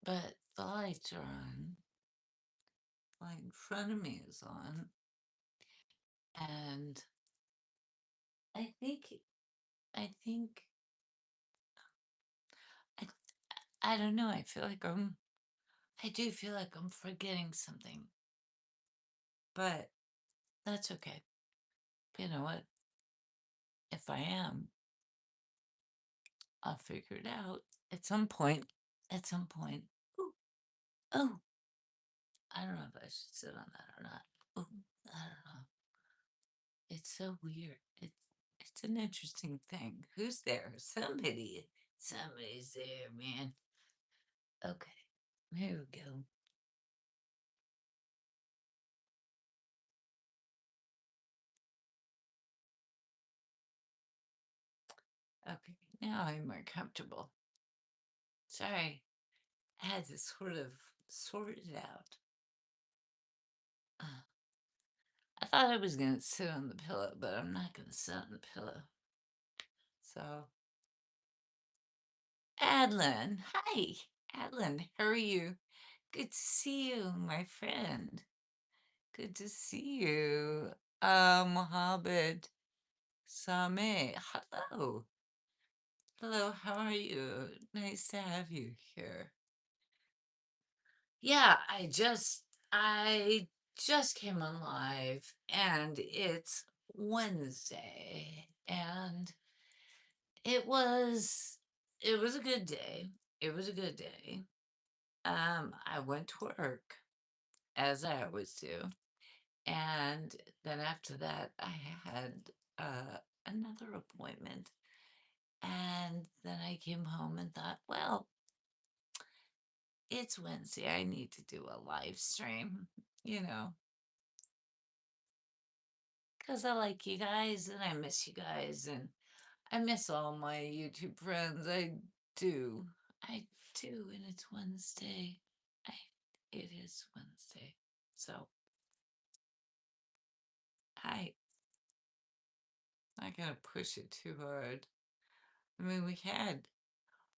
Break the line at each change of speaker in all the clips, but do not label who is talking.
but the lights are on. The light in front of me is on. And I think, I think, I, I don't know. I do feel like I'm forgetting something, but that's okay. You know what? If I am, I'll figure it out at some point. At some point. Ooh, oh, I don't know if I should sit on that or not. Ooh, I don't know. It's so weird. It's an interesting thing. Who's there? Somebody's there, man. Okay, here we go. Okay, now I'm more comfortable. Sorry, I had to sort of sort it out. Uh, I thought I was gonna sit on the pillow, but I'm not gonna sit on the pillow. So, Adlin, hi, Adlin, how are you? Good to see you, my friend. Good to see you. Mohammed Sameh, hello. Hello, how are you? Nice to have you here. Yeah, I just came on live and it's Wednesday and it was it was a good day. It was a good day. I went to work as I always do. And then after that I had another appointment. And then I came home and thought, well, it's Wednesday. I need to do a live stream, you know, because I like you guys and I miss you guys and I miss all my YouTube friends. I do. I do. And it's Wednesday. I, it is Wednesday. So I, I gotta push it too hard. I mean,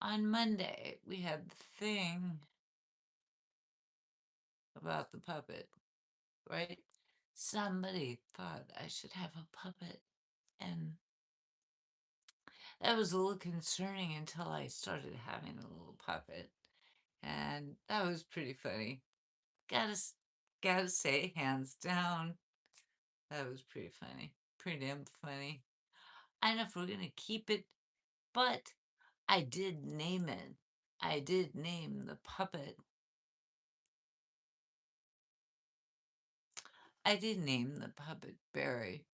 on Monday, we had the thing about the puppet, right? Somebody thought I should have a puppet. And that was a little concerning until I started having a little puppet. And that was pretty funny. Gotta, gotta say, hands down, that was pretty funny. Pretty damn funny. I don't know if we're gonna keep it, but I did name it. I did name the puppet. I did name the puppet Barry.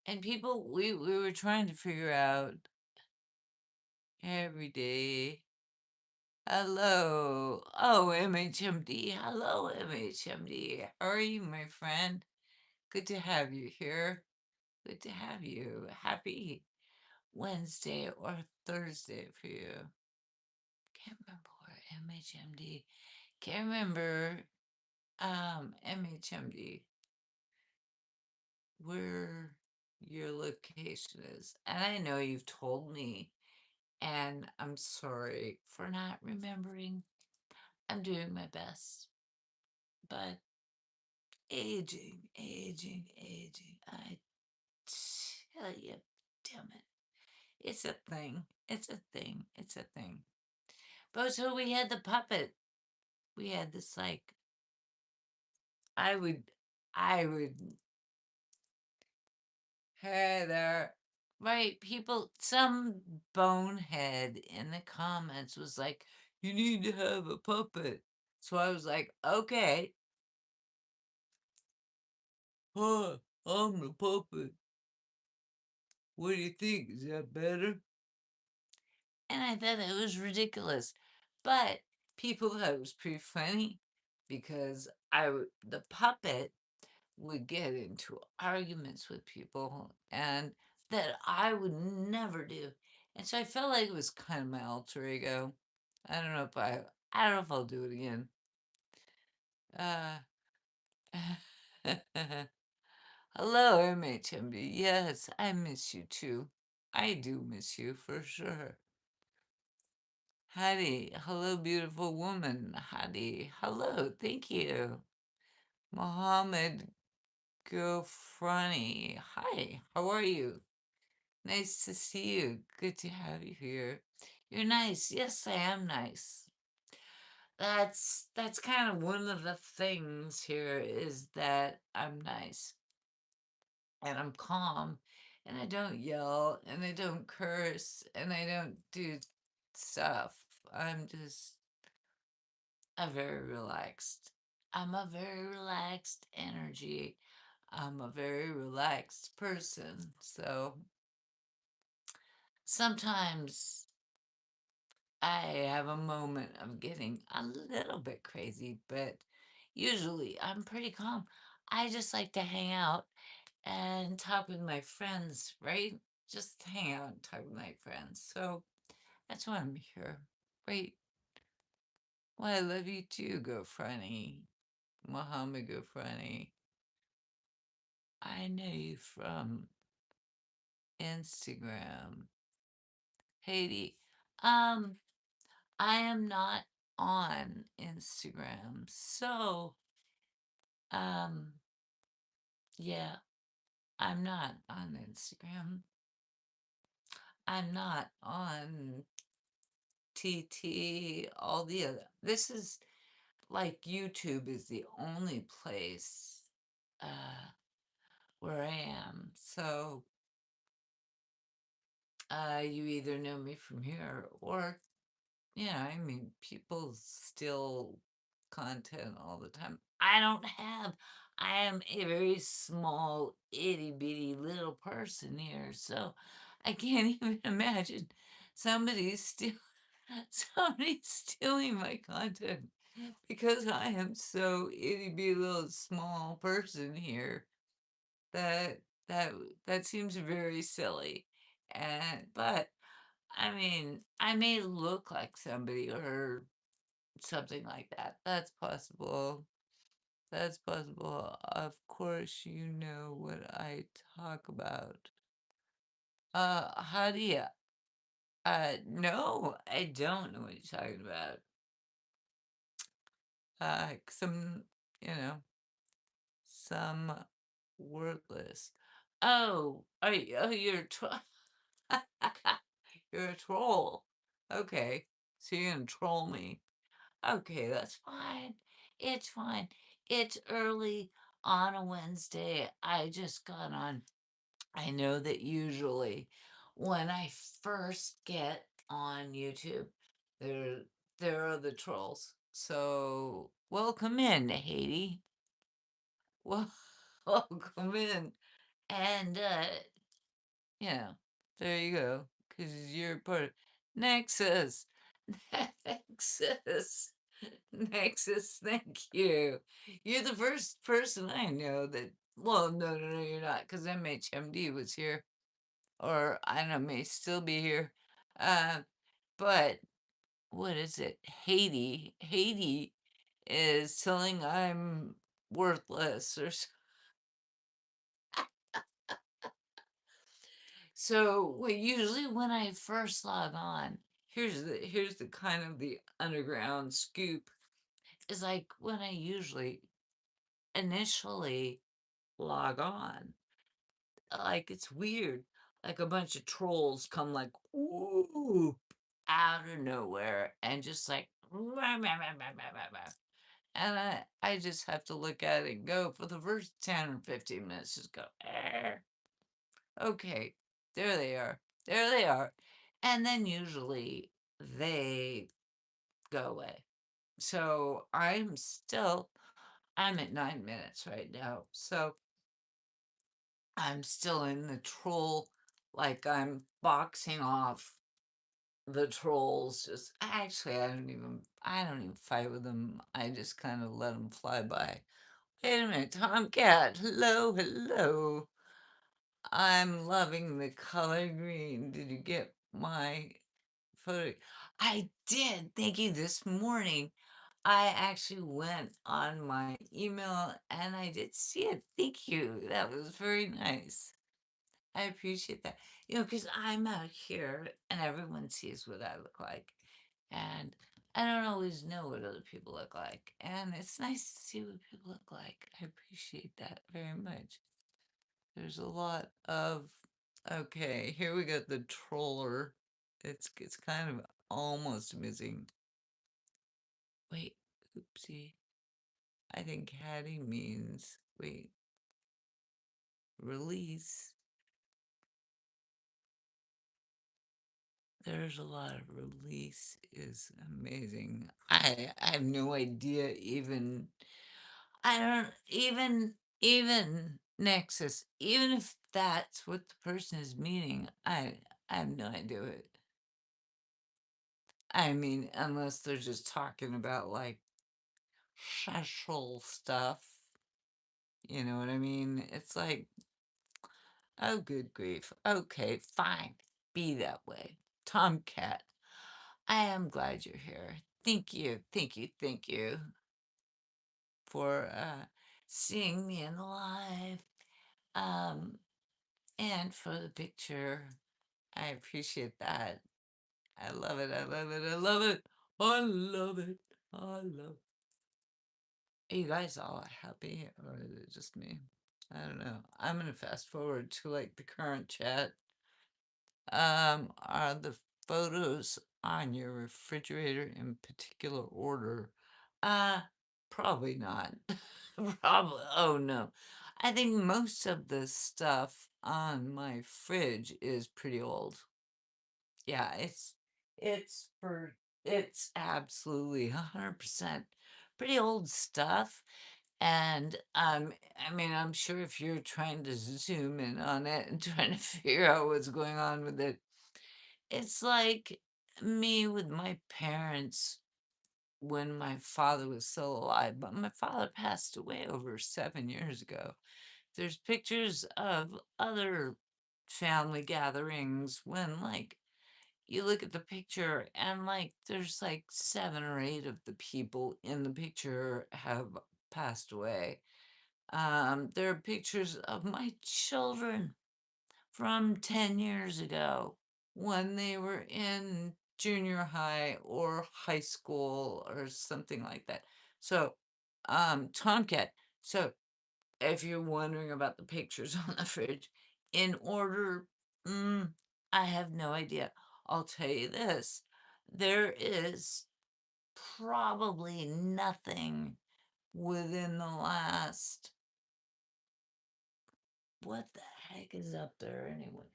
And people, we were trying to figure out every day. Hello. Oh, MHMD. Hello, MHMD. How are you, my friend? Good to have you here. Good to have you. Happy Wednesday or Thursday for you. Can't remember where MHMD. Can't remember MHMD where your location is. And I know you've told me, and I'm sorry for not remembering. I'm doing my best. But aging. I tell you, damn it. It's a thing. It's a thing. It's a thing. But so we had the puppet. We had this like I would I would hey there. Right, people some bonehead in the comments was like, you need to have a puppet. So I was like, okay, huh, I'm the puppet. What do you think? Is that better? And I thought it was ridiculous. But people thought it was pretty funny because the puppet would get into arguments with people and that I would never do. And so I felt like it was kind of my alter ego. I don't know if I don't know if I'll do it again. Uh Hello, MHMB. Yes, I miss you too. I do miss you for sure. Hadi, hello, beautiful woman. Hadi, hello, thank you. Mohammed Gofrani, hi, how are you? Nice to see you. Good to have you here. You're nice. Yes, I am nice. That's kind of one of the things here is that I'm nice and I'm calm and I don't yell and I don't curse and I don't do stuff. I'm just a very relaxed. I'm a very relaxed energy. I'm a very relaxed person. So sometimes I have a moment of getting a little bit crazy, but usually I'm pretty calm. I just like to hang out and talk with my friends, right? Just hang out and talk with my friends. So that's why I'm here. Right. Well, I love you too, GoFronty. Muhammad GoFronty. I know you from Instagram. Haiti. Um, I am not on Instagram. So, um, yeah, I'm not on Instagram. I'm not on TT, all the other. This is like YouTube is the only place uh, where I am. So you either know me from here or, yeah, I mean, people steal content all the time. I am a very small, itty bitty little person here. So I can't even imagine somebody steal, somebody stealing my content because I am so itty bitty little small person here that that that seems very silly. And but I mean, I may look like somebody or something like that. That's possible. That's possible. Of course, you know what I talk about. How do you? No, I don't know what you're talking about. Some, you know, some wordless. Oh, you're a you're a troll. Okay, so you're gonna troll me. Okay, that's fine. It's fine. It's early on a Wednesday. I just got on. I know that usually when I first get on YouTube, there there are the trolls. So welcome in, Haiti. Well, welcome in. And yeah, there you go. Because you're part of Nexus. Nexus. Nexus, thank you. You're the first person I know that, well, no, you're not, because MHMD was here, or I don't know, may still be here. Uh, but what is it? Haiti is telling I'm worthless or so. Well, usually when I first log on, here's the kind of the underground scoop. Is like when I usually initially log on. Like it's weird. Like a bunch of trolls come like ooh out of nowhere and just like "Rah, rah, rah, rah, rah, rah, rah." And I just have to look at it and go for the first 10 or 15 minutes, just go, okay, there they are. There they are. And then usually they go away. So I'm at 9 minutes right now. So I'm still in the troll, like I'm boxing off the trolls. Just actually, I don't even fight with them. I just kind of let them fly by. Wait a minute, Tomcat. Hello, hello. I'm loving the color green. Did you get my photo? I did. Thank you. This morning, I actually went on my email and I did see it. Thank you. That was very nice. I appreciate that. Because I'm out here and everyone sees what I look like. And I don't always know what other people look like. And it's nice to see what people look like. I appreciate that very much. There's a lot of okay, here we got the troller. It's kind of almost missing. Wait, oopsie. I think Hattie means wait, release. There's a lot of release is amazing. I have no idea even I don't even Nexus, even if that's what the person is meaning, I have no idea what I mean, unless they're just talking about like sexual stuff. You know what I mean? It's like, oh, good grief. Okay, fine. Be that way. Tomcat, I am glad you're here. Thank you for seeing me in the live. Um, and for the picture. I appreciate that. I love it. I love it. I love it. I love it. I love Are you guys all happy or is it just me? I don't know. I'm gonna fast forward to like the current chat. Are the photos on your refrigerator in particular order? Uh, probably not. Probably. Oh no. I think most of the stuff on my fridge is pretty old. Yeah, it's absolutely 100% pretty old stuff. And I mean, I'm sure if you're trying to zoom in on it and trying to figure out what's going on with it, it's like me with my parents when my father was still alive, but my father passed away over 7 years ago. There's pictures of other family gatherings when like you look at the picture and like there's like 7 or 8 of the people in the picture have passed away. There are pictures of my children from 10 years ago when they were in junior high or high school or something like that. So, Tomcat, so if you're wondering about the pictures on the fridge, in order, I have no idea. I'll tell you this, there is probably nothing within the last what the heck is up there anyway?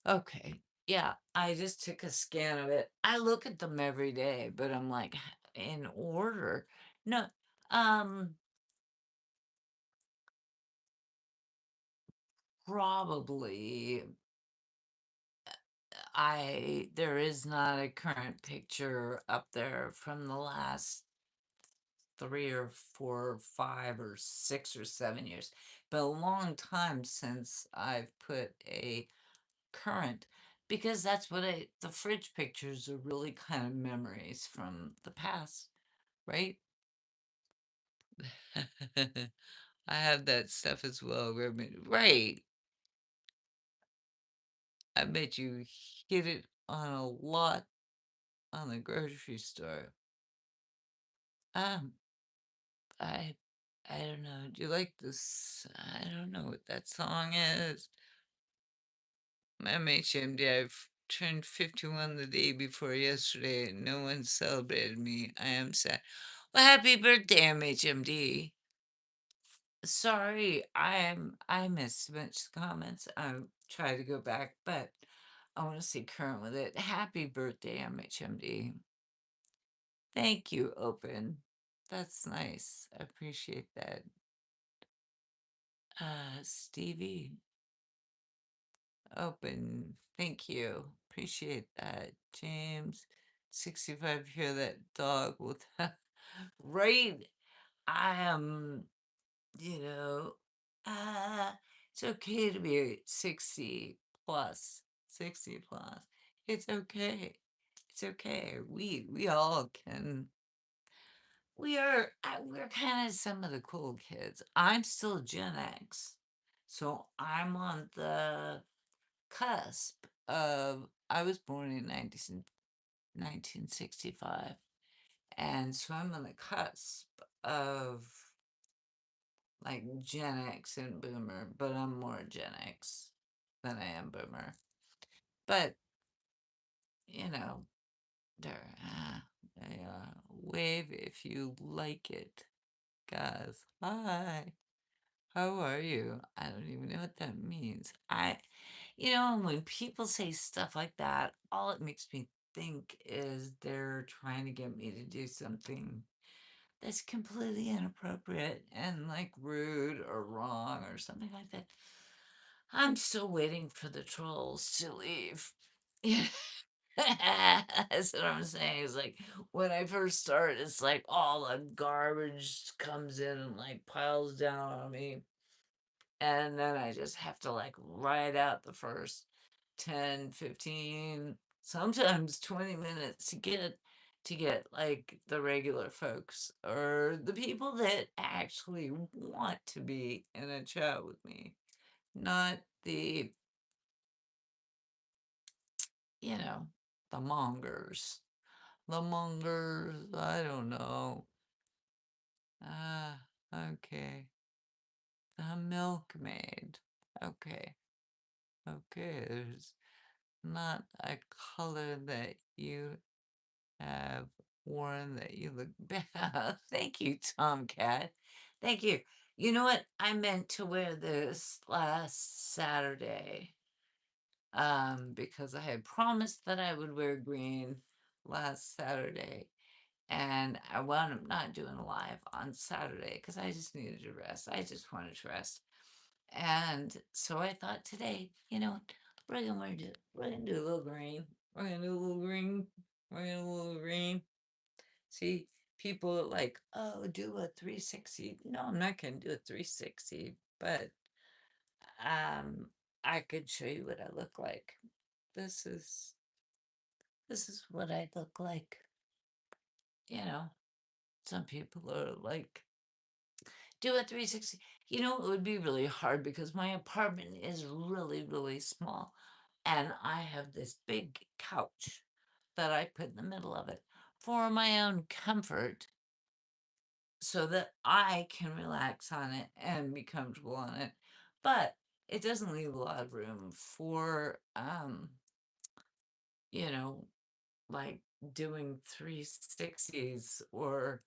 Okay. Yeah, I just took a scan of it. I look at them every day, but I'm like, in order. No, um, probably there is not a current picture up there from the last 3 or 4 or 5 or 6 or 7 years, but a long time since I've put a current because that's what the fridge pictures are really kind of memories from the past, right? I have that stuff as well. Right. I bet you hit it on a lot on the grocery store. Um, I I don't know. Do you like this? I don't know what that song is. MHMD, I've turned 51 the day before yesterday. No one celebrated me. I am sad. Well, happy birthday, MHMD. Sorry, I missed a bunch of comments. I tried to go back, but I want to stay current with it. Happy birthday, MHMD. Thank you, Open. That's nice. I appreciate that. Stevie, Open. Thank you. Appreciate that. James, 65, hear that dog with right. I am, you know, uh, it's okay to be 60 plus, 60 plus. It's okay. It's okay. We all can. We're kind of some of the cool kids. I'm still Gen X, so I'm on the cusp of I was born in 1965, and so I'm on the cusp of like Gen X and Boomer, but I'm more Gen X than I am Boomer. But you know, there, they wave if you like it, guys. Hi, how are you? I don't even know what that means. When people say stuff like that, all it makes me think is they're trying to get me to do something that's completely inappropriate and like rude or wrong or something like that. I'm still waiting for the trolls to leave. Yeah. That's what I'm saying. It's like when I first start, it's like all the garbage comes in and like piles down on me. And then I just have to like ride out the first 10, 15, sometimes 20 minutes to get like the regular folks or the people that actually want to be in a chat with me, not the, you know, the mongers. The mongers, I don't know. Ah, okay. The milkmaid. Okay. Okay, there's not a color that you have worn that you look bad. Thank you, Tomcat. Thank you. You know what? I meant to wear this last Saturday, because I had promised that I would wear green last Saturday, and I wound up not doing a live on Saturday because I just needed to rest. I just wanted to rest. And so I thought today, we're gonna do a little green. We're gonna do a little green. We're gonna do a little green. See, people are like, oh, do a 360. No, I'm not gonna do a 360, but um I could show you what I look like. This is this is what I look like. You know, some people are like, do a 360. It would be really hard because my apartment is really, really small. And I have this big couch that I put in the middle of it for my own comfort so that I can relax on it and be comfortable on it. But it doesn't leave a lot of room for, you know, like doing 360s or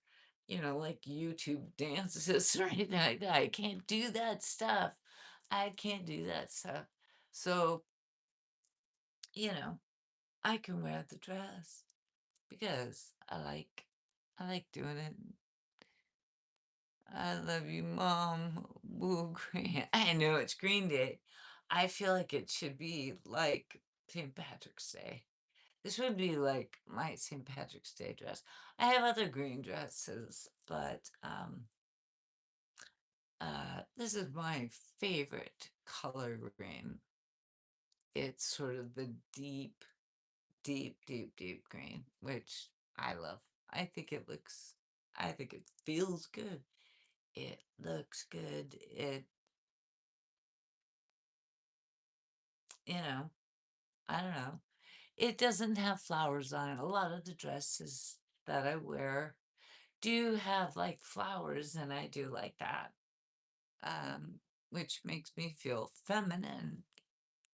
like YouTube dances or anything like that. I can't do that stuff. I can't do that stuff. So, you know, I can wear the dress because I like doing it. I love you, Mom. Woo, Green. I know it's Green Day. I feel like it should be like St. Patrick's Day. This would be like my St. Patrick's Day dress. I have other green dresses, but this is my favorite color green. It's sort of the deep, deep, deep, deep green, which I love. I think it looks, I think it feels good. It looks good. You know, I don't know. It doesn't have flowers on it. A lot of the dresses that I wear do have like flowers, and I do like that, which makes me feel feminine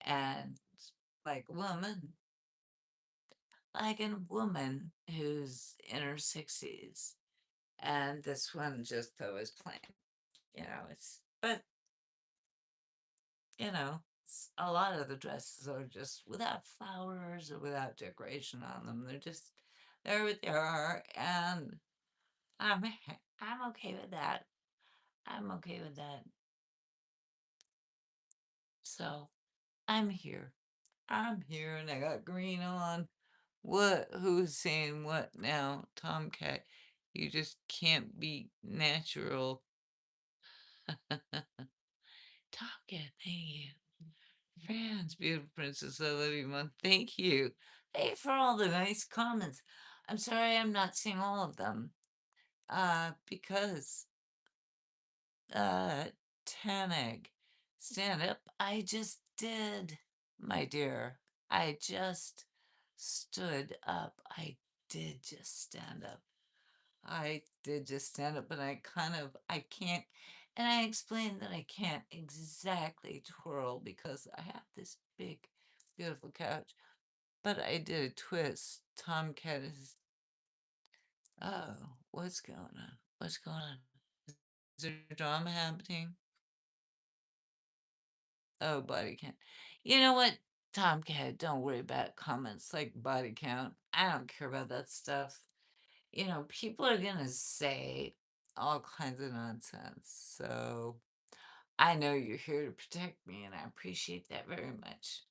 and like woman, like a woman who's in her 60s. And this one just though is plain, but a lot of the dresses are just without flowers or without decoration on them. They're just there what they are, and I'm okay with that. I'm okay with that. So I'm here. I'm here, and I got green on. What? Who's saying what now? Tomcat, you just can't be natural. Tomcat, thank you. France, beautiful princess, I love you, Mom. Thank you. Hey, for all the nice comments. I'm sorry I'm not seeing all of them. Because, uh, Tanag, stand up. I just did. My dear, I just stood up. I did just stand up. I did just stand up, and I can't, and I explained that I can't exactly twirl because I have this big, beautiful couch, but I did a twist. Tomcat is, oh, what's going on? What's going on? Is there drama happening? Oh, body count. You know what, Tomcat, don't worry about comments like body count. I don't care about that stuff. People are gonna say all kinds of nonsense. So I know you're here to protect me, and I appreciate that very much.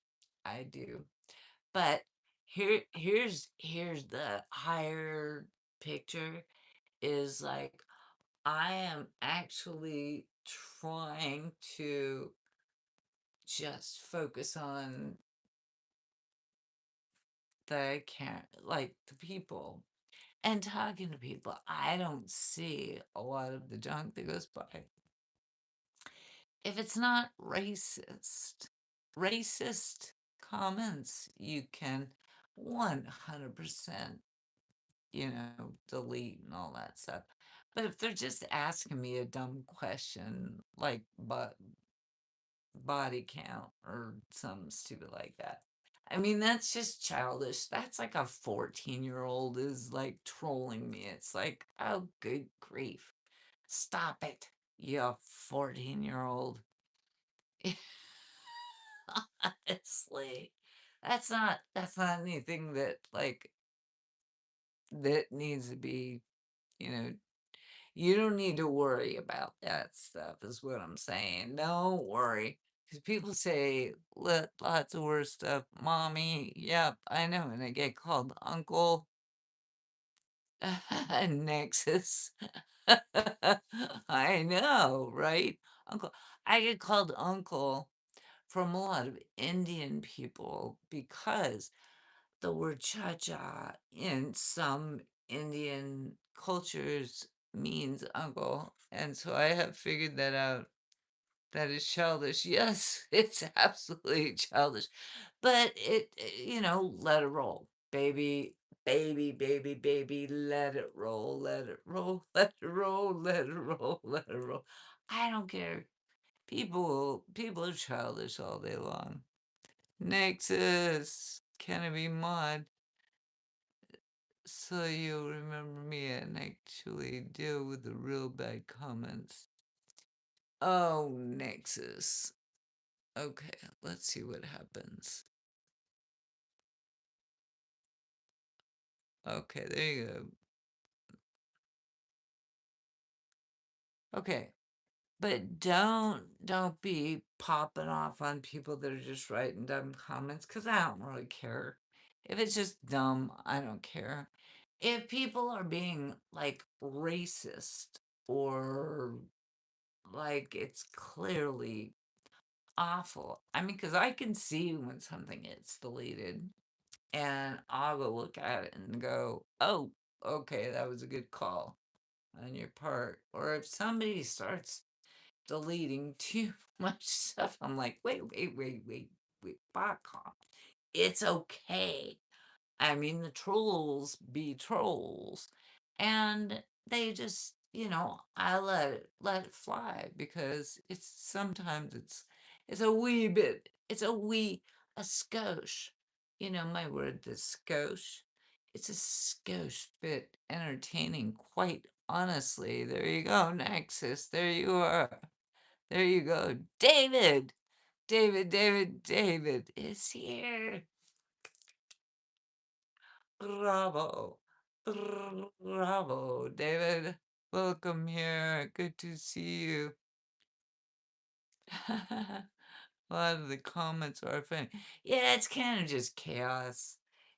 I do. But here's the higher picture is like I am actually trying to just focus on the can't like the people and talking to people. I don't see a lot of the junk that goes by. If it's not racist comments, you can 100%, delete and all that stuff. But if they're just asking me a dumb question like body count or something stupid like that. I mean, that's just childish. That's like a 14-year-old is like trolling me. It's like, oh, good grief. Stop it, you 14-year-old. Honestly, that's not anything that like that needs to be, you know, you don't need to worry about that stuff, is what I'm saying. Don't worry. Because people say lots of worse stuff. Mommy, yep, I know. And I get called uncle. Nexus. I know, right? Uncle. I get called uncle from a lot of Indian people because the word cha-cha in some Indian cultures means uncle. And so I have figured that out. That is childish. Yes, it's absolutely childish. But let it roll. Baby, baby, baby, baby, let it roll, let it roll, let it roll, let it roll, let it roll. I don't care. People are childish all day long. Nexus, can it be mod? So you'll remember me and actually deal with the real bad comments. Oh, Nexus. Okay, let's see what happens. Okay, there you go. Okay, but don't be popping off on people that are just writing dumb comments because I don't really care. If it's just dumb, I don't care. If people are being like racist or like it's clearly awful. I mean, because I can see when something gets deleted and I'll go look at it and go, oh, okay, that was a good call on your part. Or if somebody starts deleting too much stuff, I'm like, wait, back off. It's okay. I mean, the trolls be trolls, and they just, I let it fly because it's a wee bit, a skosh. My word, the skosh. It's a skosh bit entertaining, quite honestly. There you go, Nexus. There you are. There you go, David. David is here. Bravo. Bravo, David. Welcome here. Good to see you. A lot of the comments are funny. Yeah, it's kind of just chaos.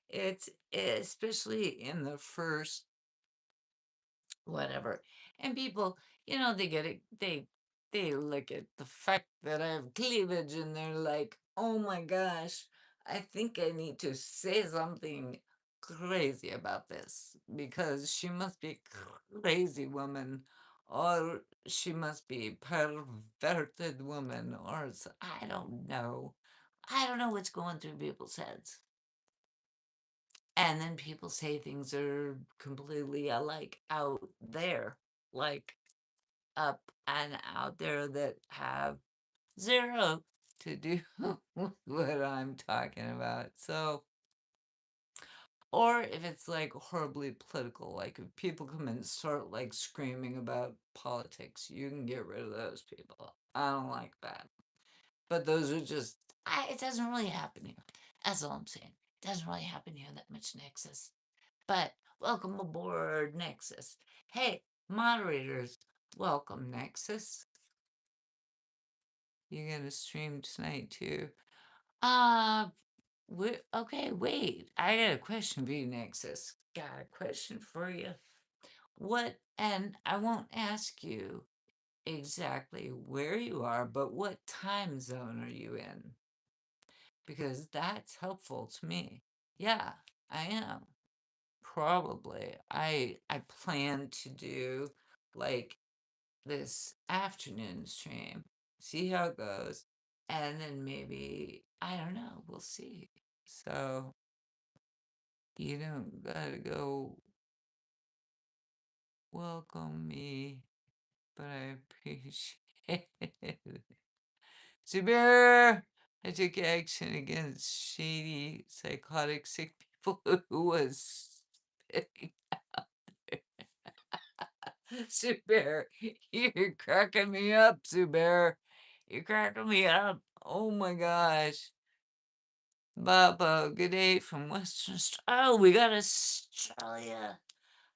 It's especially in the first whatever. And people, they get it, they look at the fact that I have cleavage and they're like, oh my gosh, I think I need to say something crazy about this because she must be a crazy woman or she must be a perverted woman or I don't know. I don't know what's going through people's heads. And then people say things are completely like out there, like up and out there that have zero to do with what I'm talking about. So, or if it's like horribly political, like if people come and start like screaming about politics, you can get rid of those people. I don't like that. But those are just, it doesn't really happen here. That's all I'm saying. It doesn't really happen here that much, Nexus. But welcome aboard, Nexus. Hey, moderators, welcome, Nexus. You're gonna stream tonight too. Uh, okay, wait. I got a question for you, Nexus. Got a question for you. What, and I won't ask you exactly where you are, but what time zone are you in? Because that's helpful to me. Yeah, I am. Probably. I plan to do like this afternoon stream. See how it goes. And then maybe I don't know, we'll see. So you don't gotta go welcome me, but I appreciate it. Zubair, I took action against shady, psychotic, sick people who was spitting. Zubair, you're cracking me up, Zubair. You're cracking me up. Oh my gosh. Baba, good day from Western Oh, we got Australia.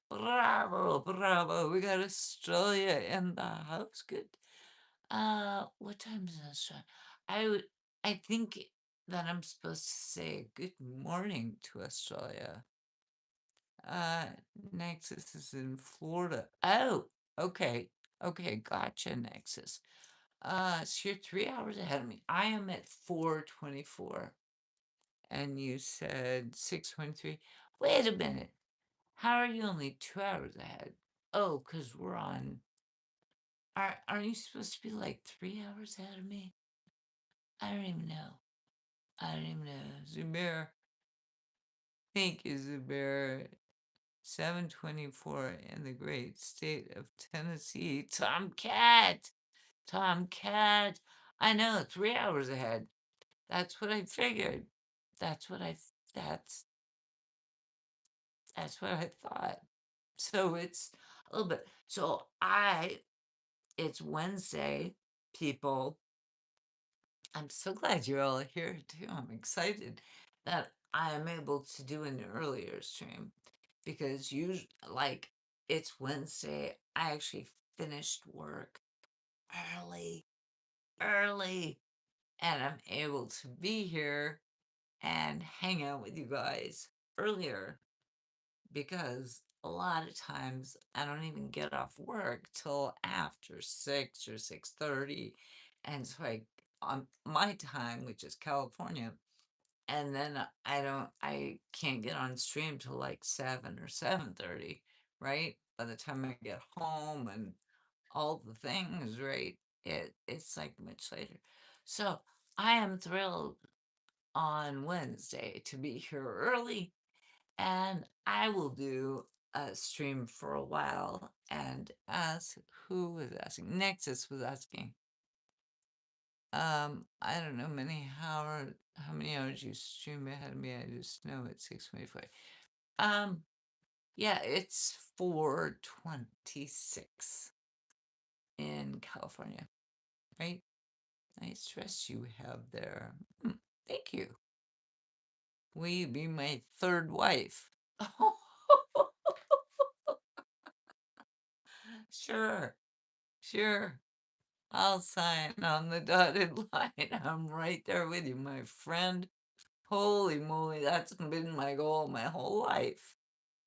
Bravo, bravo. We got Australia in the house. Good. What time is it, Australia? I think that I'm supposed to say good morning to Australia. Uh, Nexus is in Florida. Oh, okay. Okay, gotcha, Nexus. So you're 3 hours ahead of me. I am at 4:24. And you said 6:23. Wait a minute. How are you only 2 hours ahead? Oh, because we're on. Aren't you supposed to be like 3 hours ahead of me? I don't even know. I don't even know. Zubair. Thank you, Zubair. 7:24 in the great state of Tennessee. Tomcat. Tomcat. I know, 3 hours ahead. That's what I figured. That's what I. That's that's what I thought. So it's a little bit. So it's Wednesday, people. I'm so glad you're all here too. I'm excited that I am able to do an earlier stream because usually, like, it's Wednesday. I actually finished work early, early, and I'm able to be here and hang out with you guys earlier because a lot of times I don't even get off work till after 6 or 6:30, and so I on my time, which is California, and then I can't get on stream till like 7 or 7:30, right? By the time I get home and all the things, right? It's like much later. So I am thrilled on Wednesday to be here early and I will do a stream for a while and ask who was asking. Nexus was asking. I don't know how many hours you stream ahead of me. I just know it's 6:25. Um, yeah, it's 4:26 in California, right? Nice dress you have there. Thank you. Will you be my third wife? Sure, sure. I'll sign on the dotted line. I'm right there with you, my friend. Holy moly, that's been my goal my whole life,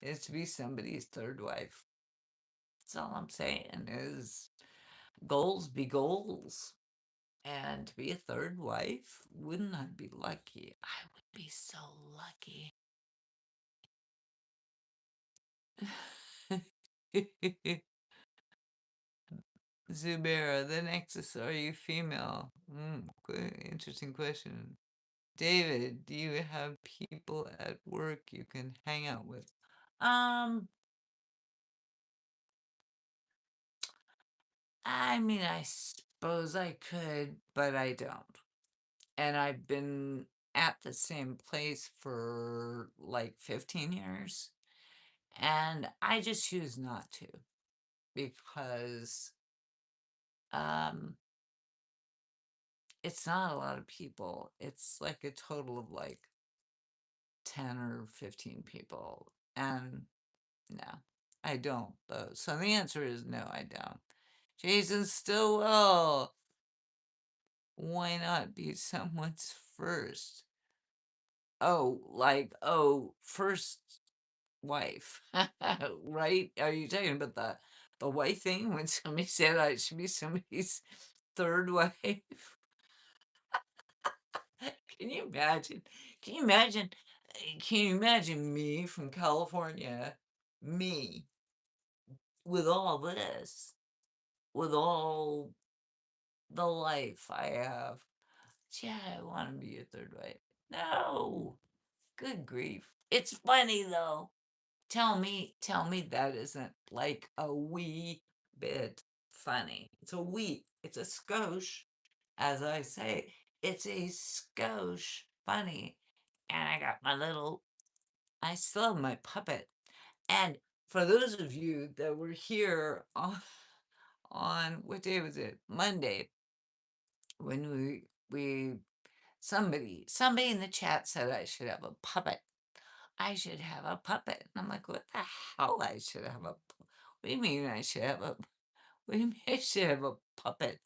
is to be somebody's third wife. That's all I'm saying is goals be goals. And to be a third wife, wouldn't I be lucky? I would be so lucky. Zubaira, the Nexus, are you female? Good, interesting question. David, do you have people at work you can hang out with? Um, I mean, I suppose I could, but I don't. And I've been at the same place for like 15 years, and I just choose not to because um it's not a lot of people. It's like a total of like 10 or 15 people. And no, I don't though. So the answer is no, I don't. Jason Stillwell, why not be someone's first? Oh, like, oh, first wife, right? Are you talking about the wife thing when somebody said I should be somebody's third wife? Can you imagine? Can you imagine? Can you imagine me from California, me with all this, with all the life I have? Yeah, I want to be your third wife. No, good grief. It's funny though. Tell me that isn't like a wee bit funny. It's a wee, it's a skosh, as I say. It's a skosh funny. And I got my little, I still have my puppet. And for those of you that were here on what day was it? Monday, when we somebody in the chat said I should have a puppet. I should have a puppet. And I'm like, what the hell? I should have a. What do you mean I should have a? What do you mean I should have a puppet?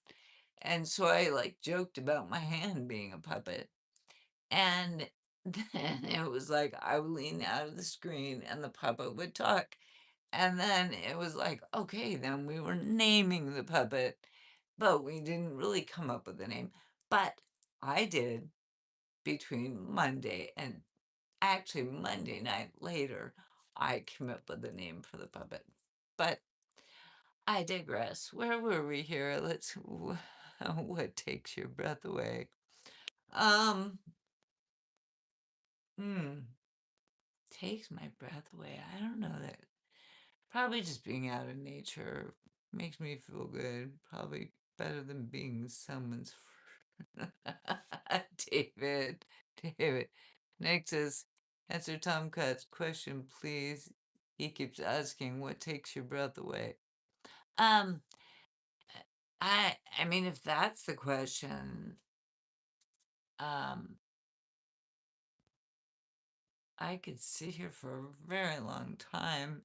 And so I like joked about my hand being a puppet. And then it was like I would lean out of the screen and the puppet would talk. And then it was like, okay, then we were naming the puppet, but we didn't really come up with a name. But I did between Monday and actually Monday night later, I came up with a name for the puppet. But I digress. Where were we here? What takes your breath away? Um, hmm, takes my breath away. I don't know that. Probably just being out in nature makes me feel good. Probably better than being someone's. David, David. Next is answer Tom Cut's question, please. He keeps asking, what takes your breath away? Um, I mean, if that's the question, um, I could sit here for a very long time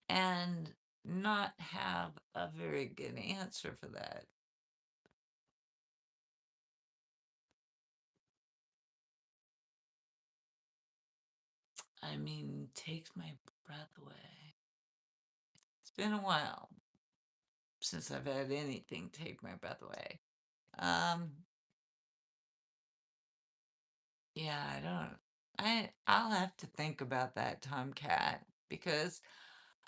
and not have a very good answer for that. I mean, takes my breath away. It's been a while since I've had anything take my breath away. Um, yeah, I don't. I'll have to think about that, Tomcat, because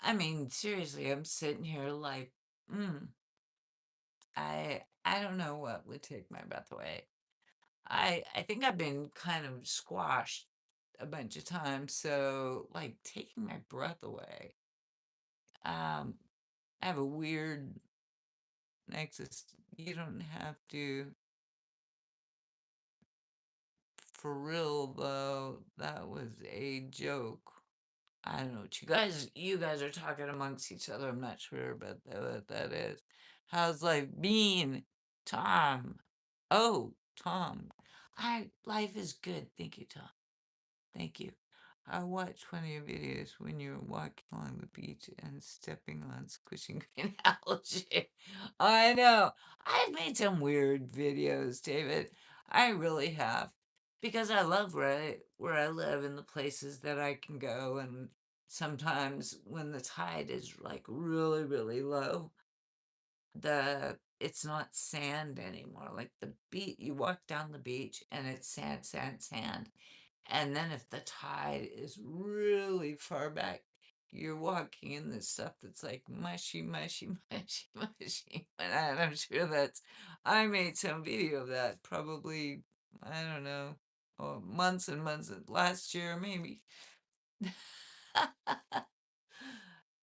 I mean, seriously, I'm sitting here like, mm, I don't know what would take my breath away. I think I've been kind of squashed a bunch of times, so like taking my breath away. Um, I have a weird nexus. You don't have to, for real though. That was a joke. I don't know what you guys are talking amongst each other. I'm not sure about what that is. How's life been, Tom? Oh, Tom. Life is good. Thank you, Tom. Thank you. I watched one of your videos when you were walking along the beach and stepping on squishing green algae. I know. I've made some weird videos, David. I really have. Because I love where I live and the places that I can go, and sometimes when the tide is like really, really low, it's not sand anymore. Like the beach, you walk down the beach and it's sand, sand, sand. And then if the tide is really far back, you're walking in this stuff that's like mushy, mushy, mushy, mushy. And I'm sure I made some video of that probably, I don't know, or months and months, last year maybe.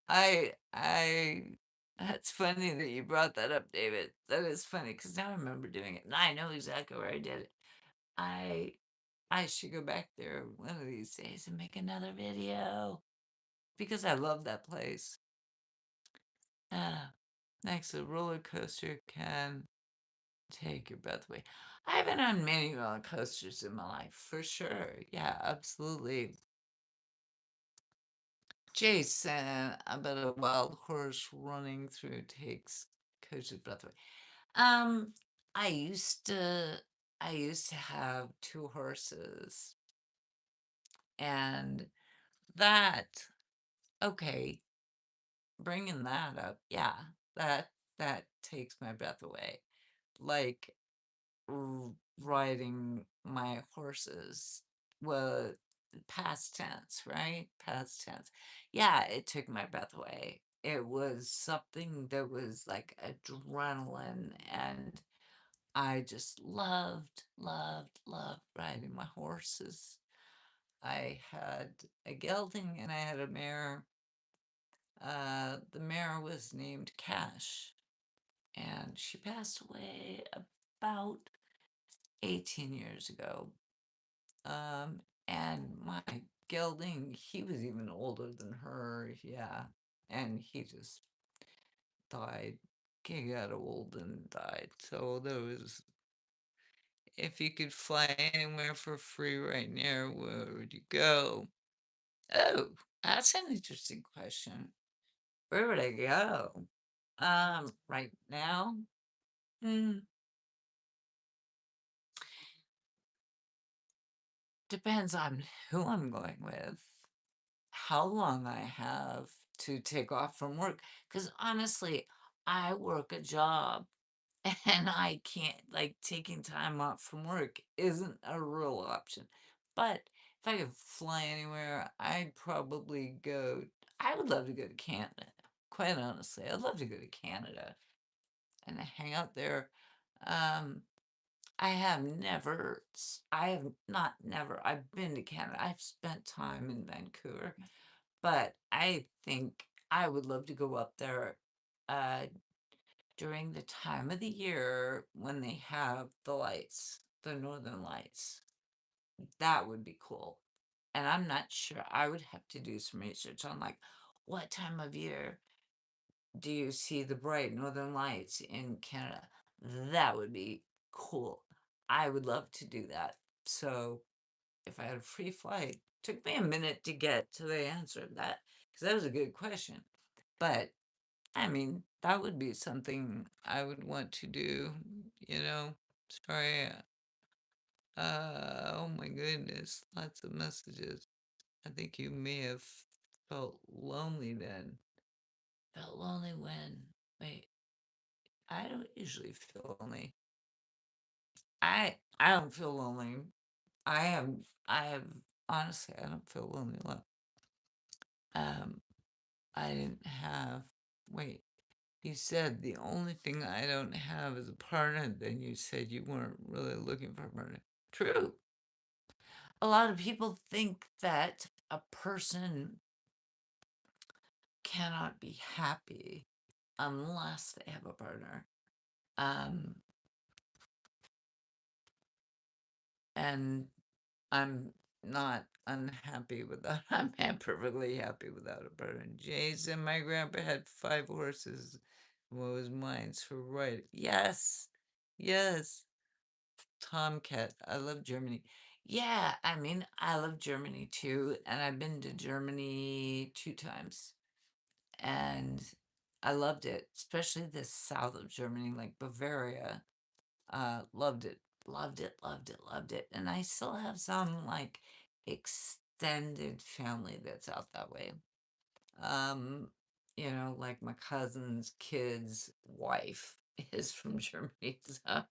I that's funny that you brought that up, David. That is funny because now I remember doing it, and I know exactly where I did it. I I should go back there one of these days and make another video because I love that place. Uh, Next, a roller coaster can take your breath away. I've been on many roller coasters in my life, for sure. Yeah, absolutely. Jason, I bet a wild horse running through takes coach's breath away. Um, I used to, I used to have two horses, and that, okay, bringing that up, yeah, that that takes my breath away. Like riding my horses. Well, past tense, right? Past tense. Yeah, it took my breath away. It was something that was like adrenaline, and I just loved riding my horses. I had a gelding and I had a mare. The mare was named Cash, and she passed away about 18 years ago. Um, and my gelding, he was even older than her, yeah. And he just died. He got old and died. So there was, if you could fly anywhere for free right now, where would you go? Oh, that's an interesting question. Where would I go? Right now? Hmm, depends on who I'm going with, how long I have to take off from work. Because honestly, I work a job and I can't, like, taking time off from work isn't a real option. But if I could fly anywhere, I'd probably go, I would love to go to Canada. Quite honestly, I'd love to go to Canada and hang out there. Um, I have not never, I've been to Canada. I've spent time in Vancouver, but I think I would love to go up there uh, during the time of the year when they have the lights, the northern lights. That would be cool. And I'm not sure. I would have to do some research on like what time of year do you see the bright northern lights in Canada? That would be cool. I would love to do that. So if I had a free flight, took me a minute to get to the answer of that because that was a good question. But I mean, that would be something I would want to do, you know. Sorry. Oh my goodness, lots of messages. I think you may have felt lonely then. Felt lonely when? Wait, I don't usually feel lonely. I don't feel lonely. I have I have honestly I don't feel lonely a lot. Um I didn't have wait, you said the only thing I don't have is a partner, then you said you weren't really looking for a partner. True. A lot of people think that a person cannot be happy unless they have a partner. Um, and I'm not unhappy with that. Perfectly happy without a partner. Jason, my grandpa had 5 horses. What was mine's for right? Yes, yes. Tomcat. I love Germany. Yeah, I mean, I love Germany too, and I've been to Germany 2 times, and I loved it, especially the south of Germany, like Bavaria. Loved it, loved it, loved it, loved it, and I still have some like extended family that's out that way. Um, like my cousin's kid's wife is from Germany, so,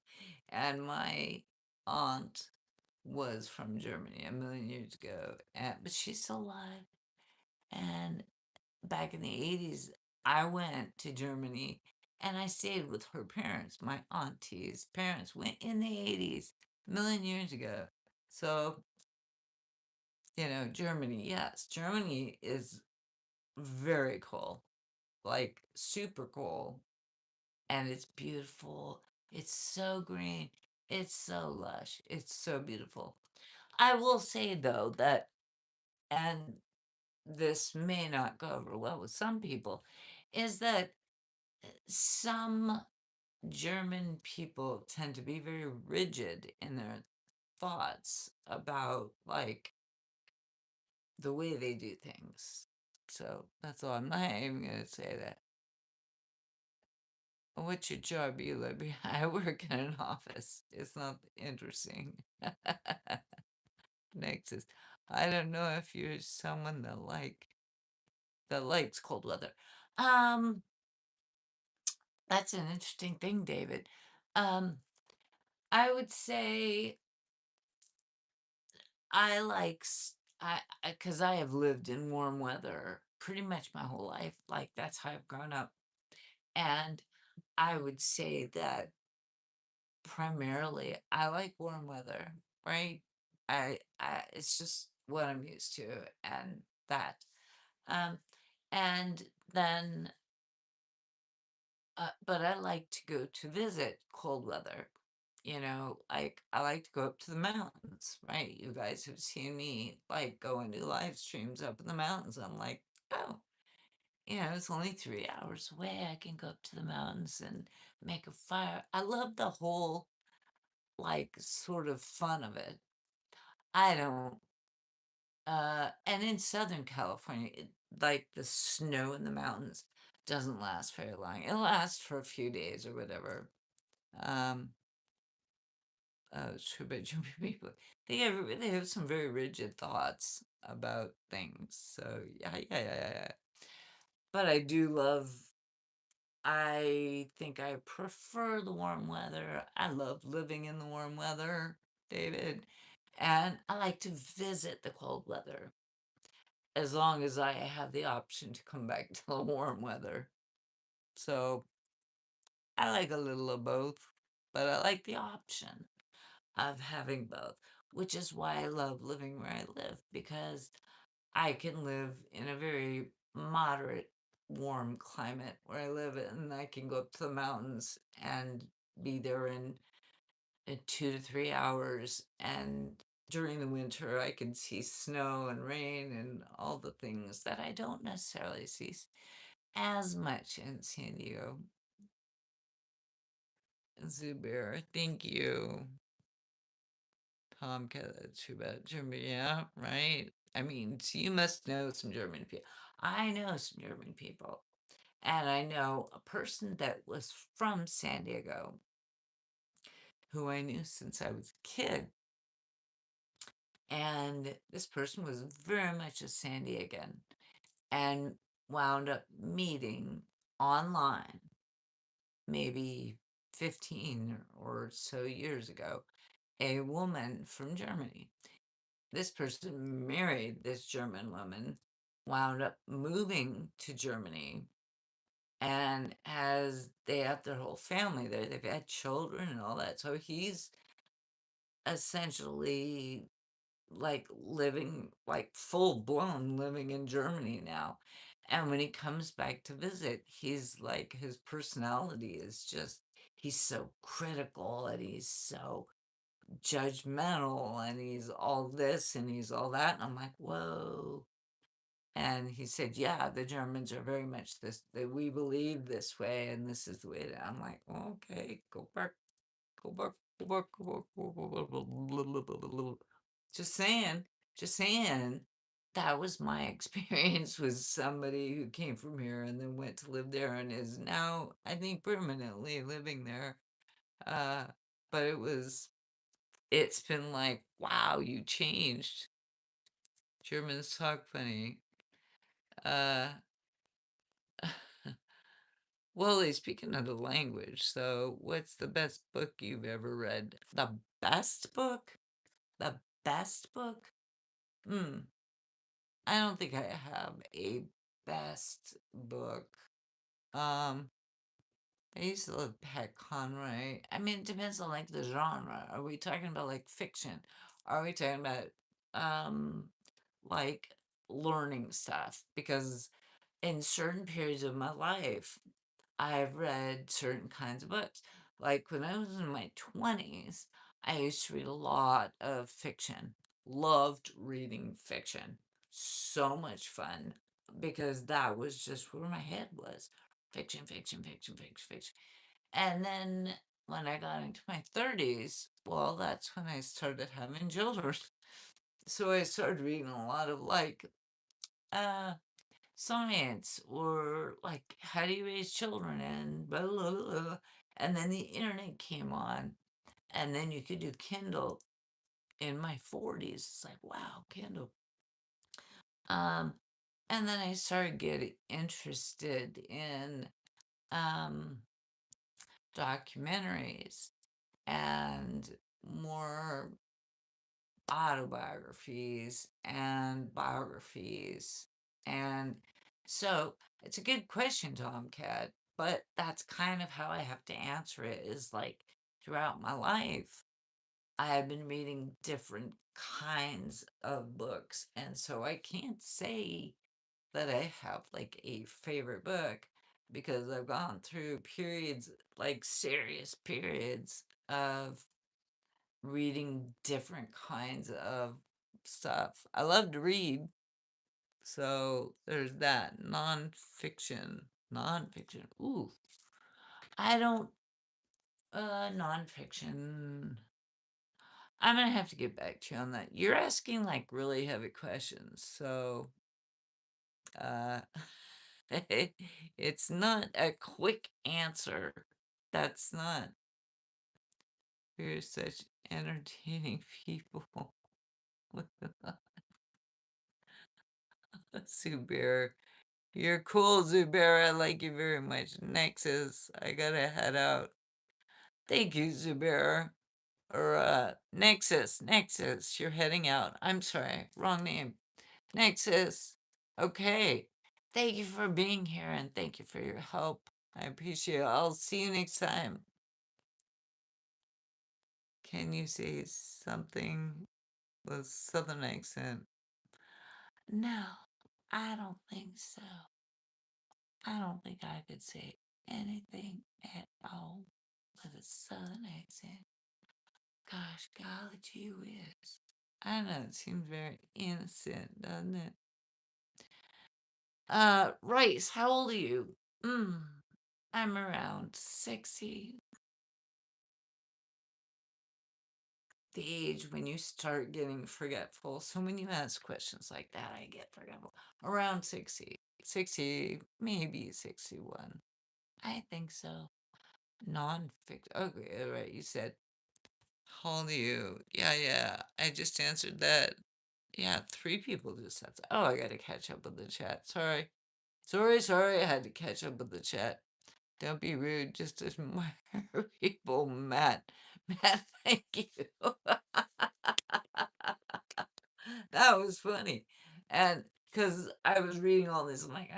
and my aunt was from Germany a million years ago, but she's still alive. And back in the 80s, I went to Germany and I stayed with her parents. My auntie's parents went in the 80s, a million years ago. So, Germany, yes, Germany is very cool, like super cool, and it's beautiful. It's so green. It's so lush. It's so beautiful. I will say though that, and this may not go over well with some people, is that some German people tend to be very rigid in their thoughts about like the way they do things. So that's all. I'm not even gonna say that. What's your job, you Libby? I work in an office. It's not interesting. Next is, I don't know if you're someone that likes cold weather. Um, that's an interesting thing, David. Um, I would say I like because I have lived in warm weather pretty much my whole life. Like that's how I've grown up, and I would say that primarily I like warm weather. Right? It's just what I'm used to, and that. Um, and then but I like to go to visit cold weather. Like I like to go up to the mountains, right? You guys have seen me like go and do live streams up in the mountains. I'm like, oh, it's only 3 hours away. I can go up to the mountains and make a fire. I love the whole like sort of fun of it. I don't and in Southern California, like the snow in the mountains doesn't last very long. It lasts for a few days or whatever. Um, it's true, but German people they have some very rigid thoughts about things. So yeah, yeah, yeah, yeah, yeah. But I do love. I think I prefer the warm weather. I love living in the warm weather, David, and I like to visit the cold weather as long as I have the option to come back to the warm weather. So I like a little of both, but I like the option of having both, which is why I love living where I live because I can live in a very moderate, warm climate where I live, and I can go up to the mountains and be there in 2 to 3 hours. And during the winter, I can see snow and rain and all the things that I don't necessarily see as much in San Diego. Zubair, thank you. Tomcat, that's too bad. Germany, yeah, right. I mean, so you must know some German people. I know some German people. And I know a person that was from San Diego who I knew since I was a kid. And this person was very much a San Diegan and wound up meeting online maybe 15 or so years ago a woman from Germany. This person married this German woman, wound up moving to Germany, and they have their whole family there. They've had children and all that. So he's essentially like living like full blown living in Germany now. And when he comes back to visit, he's like his personality is just he's so critical and he's so judgmental and he's all this and he's all that. And I'm like, whoa. And he said, yeah, the Germans are very much this, that we believe this way and this is the way that I'm like, okay, go back, go back, go back, go back. Just saying, just saying. That was my experience with somebody who came from here and then went to live there and is now, I think, permanently living there. Uh, but it's been like, wow, you changed. Germans talk funny. Uh, Wally, speaking of the language, so what's the best book you've ever read? The best book? The best book? Hmm. I don't think I have a best book. Um, I used to love Pat Conroy. I mean, it depends on like the genre. Are we talking about like fiction? Are we talking about, um, like, learning stuff? Because in certain periods of my life, I've read certain kinds of books. Like when I was in my 20s, I used to read a lot of fiction. Loved reading fiction. So much fun because that was just where my head was. Fiction, fiction, fiction, fiction, fiction. And then when I got into my 30s, well, that's when I started having children. So I started reading a lot of like uh science or like how do you raise children and blah, blah, blah, blah. And then the internet came on and then you could do Kindle in my 40s. It's like, wow, Kindle. Um, and then I started getting interested in um, documentaries and more autobiographies and biographies. And so it's a good question, Tomcat, but that's kind of how I have to answer it is like throughout my life, I have been reading different kinds of books. And so I can't say that I have like a favorite book because I've gone through periods, like serious periods of reading different kinds of stuff. I love to read, so there's that. Nonfiction. Nonfiction. Ooh. I don't nonfiction. I'm gonna have to get back to you on that. You're asking like really heavy questions, so uh it's not a quick answer. That's not. You're such entertaining people. Zubair. You're cool, Zubair. I like you very much. Nexus, I gotta head out. Thank you, Zubair. Or, Nexus, you're heading out. I'm sorry, wrong name. Nexus. Okay. Thank you for being here and thank you for your help. I appreciate it. I'll see you next time. Can you say something with Southern accent? No, I don't think so. I don't think I could say anything at all with a southern accent. Gosh, golly gee whiz. I know it seems very innocent, doesn't it? Rice, how old are you? I'm around 60. The age when you start getting forgetful. So when you ask questions like that, I get forgetful. Around 60. 60, maybe 61. I think so. Non-fiction. Okay, all right. You said, how old are you? Yeah, yeah. I just answered that. Yeah, three people just said that. Oh, I gotta catch up with the chat. Sorry. Sorry. I had to catch up with the chat. Don't be rude. Just admire people, Matt. Matt, thank you. That was funny. And because I was reading all this, I'm like,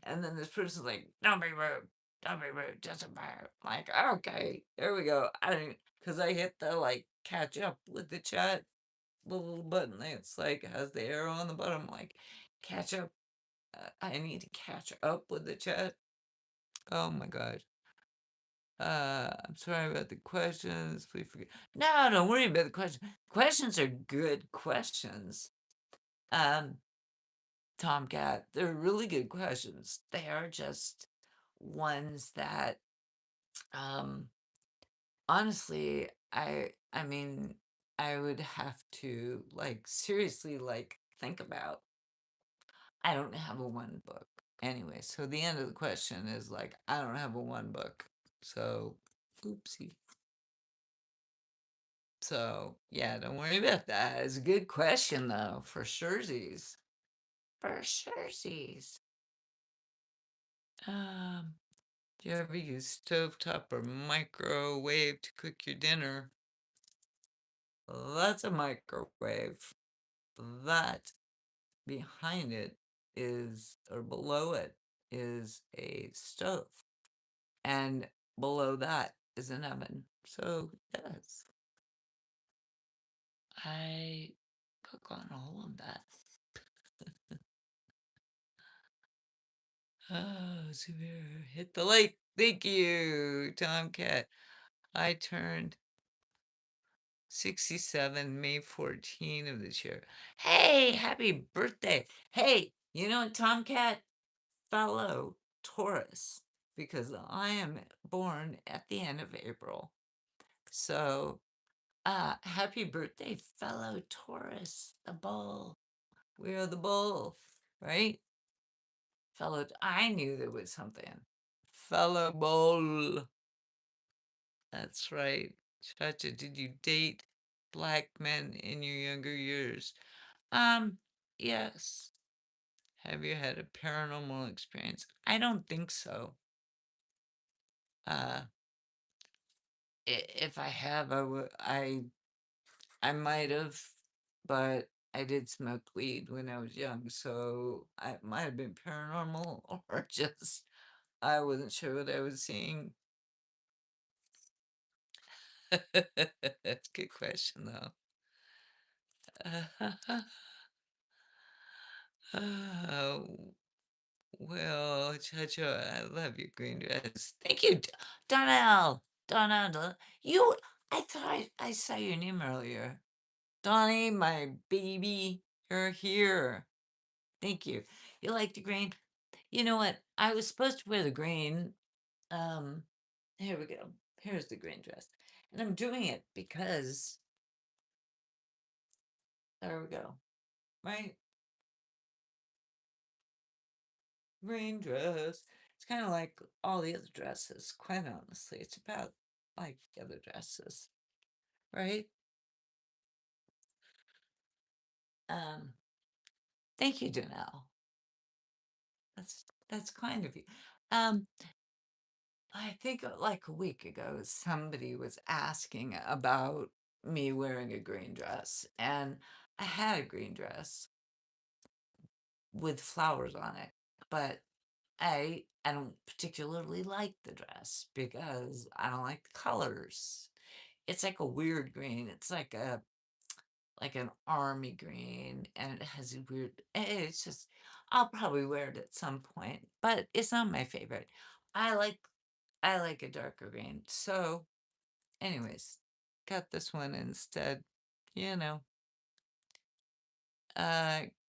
and then this person's like, don't be rude, just admire. I'm like, okay, there we go. I didn't, because I hit the like catch up with the chat little button. It's like has the arrow on the bottom, like catch up. I need to catch up with the chat. Oh my god. I'm sorry about the questions. Please forgive. No, don't worry about the questions. Questions are good questions. Um, Tomcat, they're really good questions. They are just ones that, um, honestly, I mean, I would have to like seriously like think about. I don't have a one book anyway. So the end of the question is like I don't have a one book. So, oopsie. So yeah, don't worry about that. It's a good question though, for surezies. For surezies. Do you ever use stovetop or microwave to cook your dinner? That's a microwave. That behind it is, or below it, is a stove. And below that is an oven. So, yes. I cook on all of that. Oh, Severe, hit the like. Thank you, Tomcat. I turned 67 May 14 of this year. Hey, happy birthday. Hey, you know, Tomcat, fellow Taurus, because I am born at the end of April. So, happy birthday, fellow Taurus, the bull. We are the bull, right? Fellow, I knew there was something. Fellow bull. That's right. Chacha, did you date black men in your younger years? Yes. Have you had a paranormal experience? I don't think so. Uh, if I have, I might have, but I did smoke weed when I was young, so it might have been paranormal or just I wasn't sure what I was seeing. That's a good question, though. Oh, well, Chacho, I love your green dress. Thank you, Donnell. Donnell, you. I thought I saw your name earlier. Donnie, my baby, you're here. Thank you. You like the green? You know what? I was supposed to wear the green. Um, here we go. Here's the green dress, and I'm doing it because there we go. Right, green dress. It's kind of like all the other dresses. Quite honestly, it's about like the other dresses, right? Um, thank you, Danelle. That's kind of you. Um, I think like a week ago, somebody was asking about me wearing a green dress, and I had a green dress with flowers on it, but I don't particularly like the dress because I don't like the colors. It's like a weird green. It's like an army green, and it has a weird. It's just I'll probably wear it at some point, but it's not my favorite. I like I like a darker green. So, anyways, got this one instead. You know,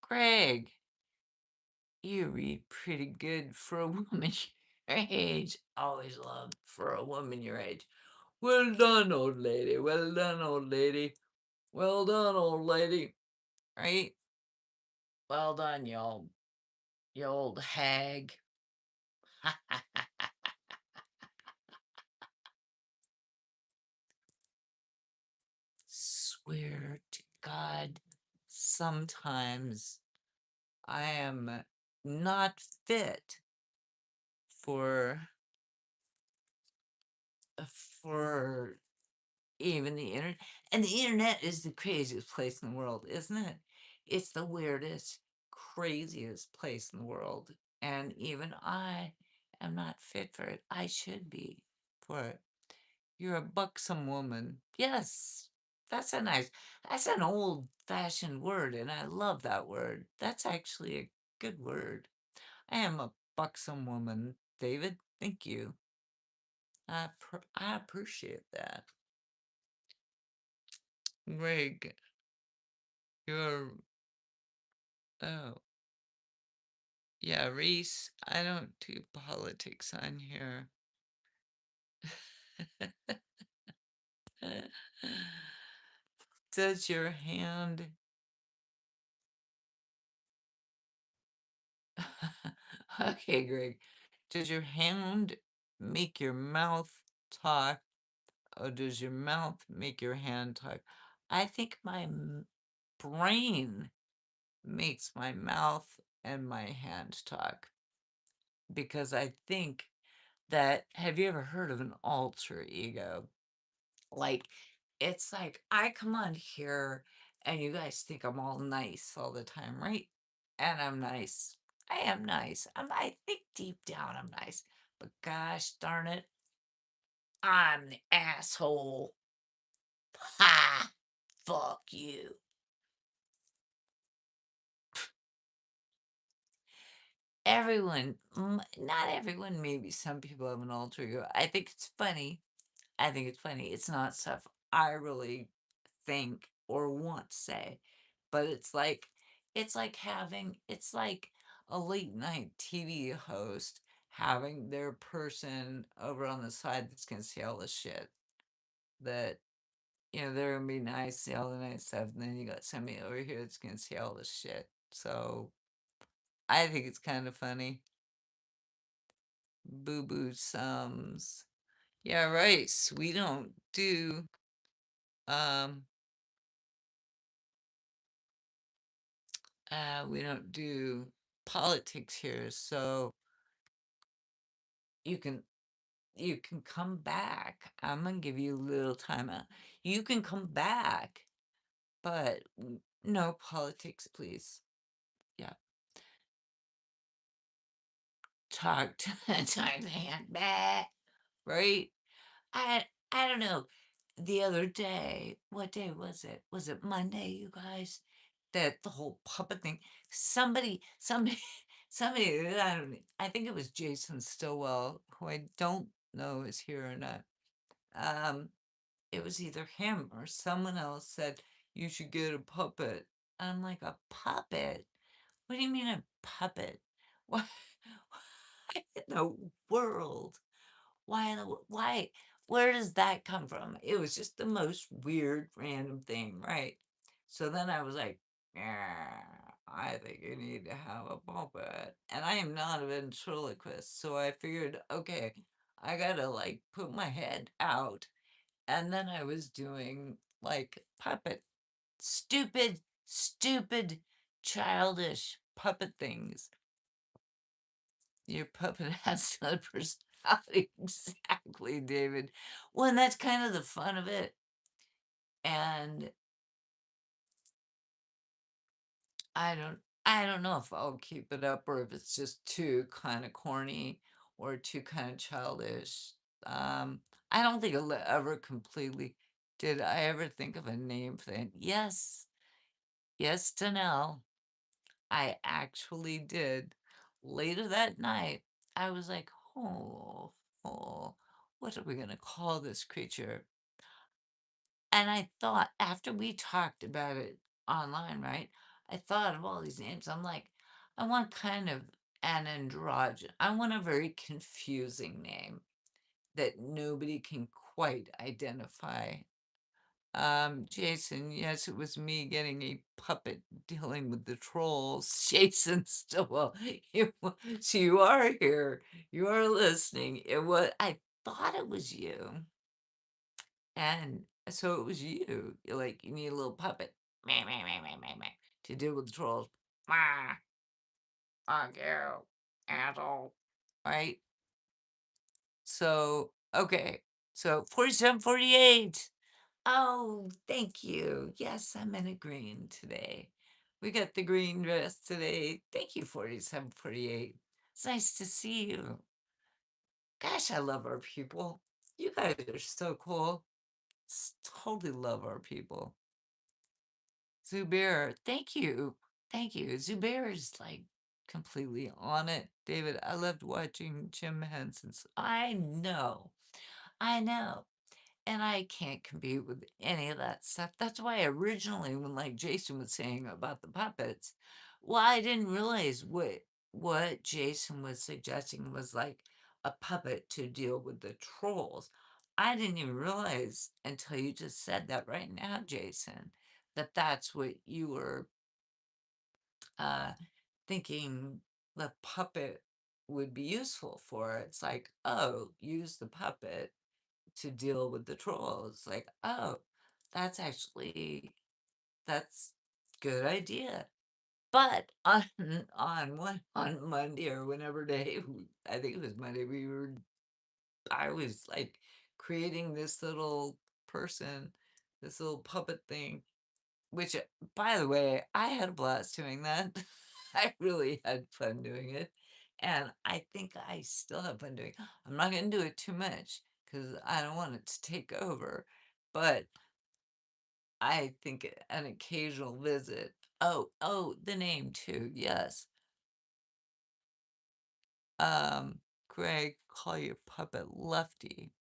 Greg, you read pretty good for a woman your age. Always loved for a woman your age. Well done, old lady. Well done, old lady. Well done, old lady. Right? Well done, you old hag. Swear to God, sometimes I am not fit for for even the internet. And the internet is the craziest place in the world, isn't it? It's the weirdest, craziest place in the world. And even I am not fit for it. I should be for it. You're a buxom woman. Yes, that's an old fashioned word, and I love that word. That's actually a good word. I am a buxom woman, David. Thank you. I appreciate that. Greg, you're, oh, yeah, Reese, I don't do politics on here. Does your hand okay, Greg. Does your hand make your mouth talk, or does your mouth make your hand talk? I think my brain makes my mouth and my hand talk because I think that have you ever heard of an alter ego? Like, it's like I come on here and you guys think I'm all nice all the time, right? And I'm nice. I am nice. I think deep down I'm nice. But gosh darn it, I'm the asshole. Ha! fuck you. Everyone, not everyone, maybe some people have an alter ego. I think it's funny. I think it's funny. It's not stuff I really think or want to say, but it's like a late night TV host having their person over on the side that's gonna say all the shit that they're gonna be nice, say all the nice stuff, and then you got somebody over here that's gonna say all the shit. So I think it's kind of funny. Boo boo sums. Yeah, right. Um we don't do politics here, so you can you can come back. I'm gonna give you a little time out. You can come back, but no politics, please. Yeah. Talk to talk to hand back, right? I don't know. The other day, what day was it? Was it Monday, you guys? That the whole puppet thing. Somebody, somebody. I think it was Jason Stillwell, who I don't know is here or not. Um, it was either him or someone else said you should get a puppet. I'm like, a puppet? What do you mean a puppet? What? Why in the world? Why? Where does that come from? It was just the most weird random thing, right? So then I was like, yeah, I think you need to have a puppet. And I am not a ventriloquist, so I figured, okay, I gotta like put my head out. And then I was doing like puppet, stupid, childish puppet things. Your puppet has another personality. Exactly, David. Well, and that's kind of the fun of it. And I don't know if I'll keep it up or if it's just too kind of corny or too kind of childish. Um, I don't think I'll ever completely. Did I ever think of a name for that? Yes, yes, Danelle. I actually did. Later that night, I was like, oh, what are we going to call this creature? And I thought, after we talked about it online, right? I thought of all these names. I'm like, I want kind of an androgen. I want a very confusing name that nobody can quite identify. Jason, yes, it was me getting a puppet dealing with the trolls. Jason Stowell, so you are here. You are listening. I thought it was you. And so it was you. You're like, you need a little puppet. Meh, meh, meh, meh, meh, meh, to deal with the trolls. Ma, fuck you, asshole. Right? So, okay. So 47, 48. Oh, thank you. Yes, I'm in a green today. We got the green dress today. Thank you, 47, 48. It's nice to see you. Gosh, I love our people. You guys are so cool. Totally love our people. Zubair, thank you. Thank you. Zubair is like completely on it. David, I loved watching Jim Henson's. I know. I know. And I can't compete with any of that stuff. That's why originally, when like Jason was saying about the puppets, well, I didn't realize what Jason was suggesting was like a puppet to deal with the trolls. I didn't even realize until you just said that right now, Jason, that that's what you were uh, thinking the puppet would be useful for. It's like, oh, use the puppet to deal with the trolls. Like, oh, that's actually that's good idea. But on Monday or whenever day, I think it was Monday, I was like creating this little person, this little puppet thing, which by the way, I had a blast doing that. I really had fun doing it. And I think I still have fun doing it. I'm not going to do it too much because I don't want it to take over. But I think an occasional visit. Oh, the name too, yes. Greg, call your puppet Lefty.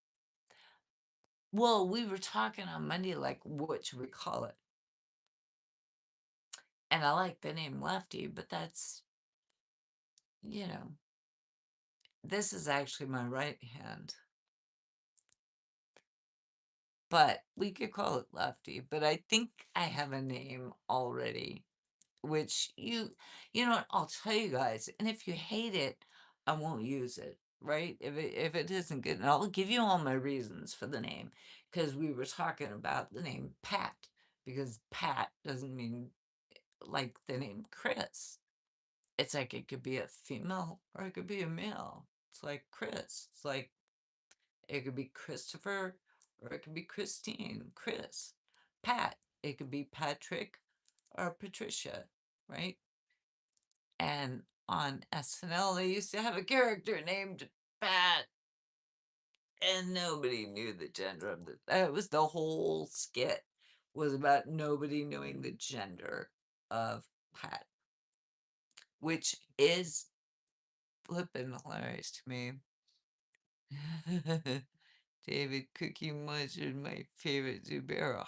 Well, we were talking on Monday, like, what should we call it? And I like the name Lefty, but that's, you know, this is actually my right hand. But we could call it Lefty, but I think I have a name already, which you know what, I'll tell you guys, and if you hate it, I won't use it, right? If it isn't good, and I'll give you all my reasons for the name, because we were talking about the name Pat, because Pat doesn't mean like the name Chris. It's like it could be a female or it could be a male. It's like Chris. It's like it could be Christopher or it could be Christine, Chris, Pat. It could be Patrick or Patricia, right? And on SNL, they used to have a character named Pat, and nobody knew the gender of the. That was the whole skit was about nobody knowing the gender of Pat, which is flippin' hilarious to me. David Cookie Monster, my favorite Zubair.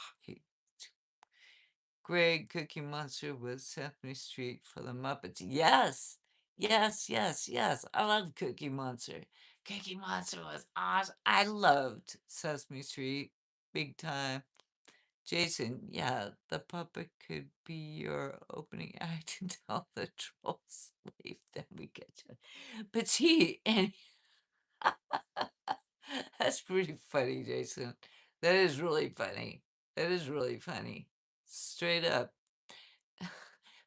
Greg Cookie Monster was Sesame Street for the Muppets. Yes, yes, yes, yes. I loved Cookie Monster. Cookie Monster was awesome. I loved Sesame Street big time. Jason, yeah, the puppet could be your opening act until the trolls leave. Then we get you. Petite and that's pretty funny, Jason. That is really funny. That is really funny. Straight up.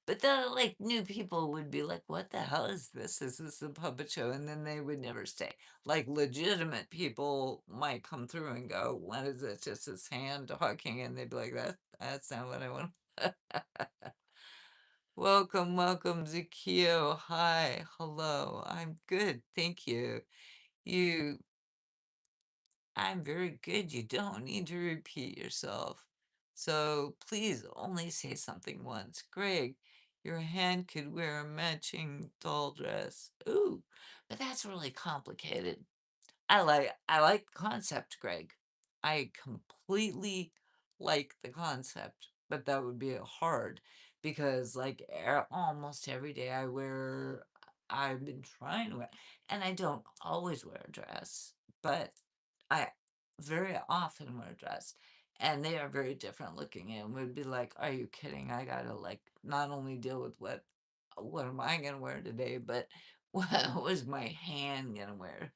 But then, like, new people would be like, what the hell is this? Is this a puppet show? And then they would never stay. Like, legitimate people might come through and go, what is it? Just his hand talking? And they'd be like, that's not what I want. Welcome, welcome, Zakio. Hi, hello. I'm good, thank you. You I'm very good. You don't need to repeat yourself. So please only say something once. Greg, your hand could wear a matching doll dress. Ooh, but that's really complicated. I like the concept, Greg. I completely like the concept, but that would be hard because like almost every day I've been trying to wear, and I don't always wear a dress, but I very often wear a dress. And they are very different looking and would be like, are you kidding? I gotta like not only deal with what am I gonna wear today, but what was my hand gonna wear?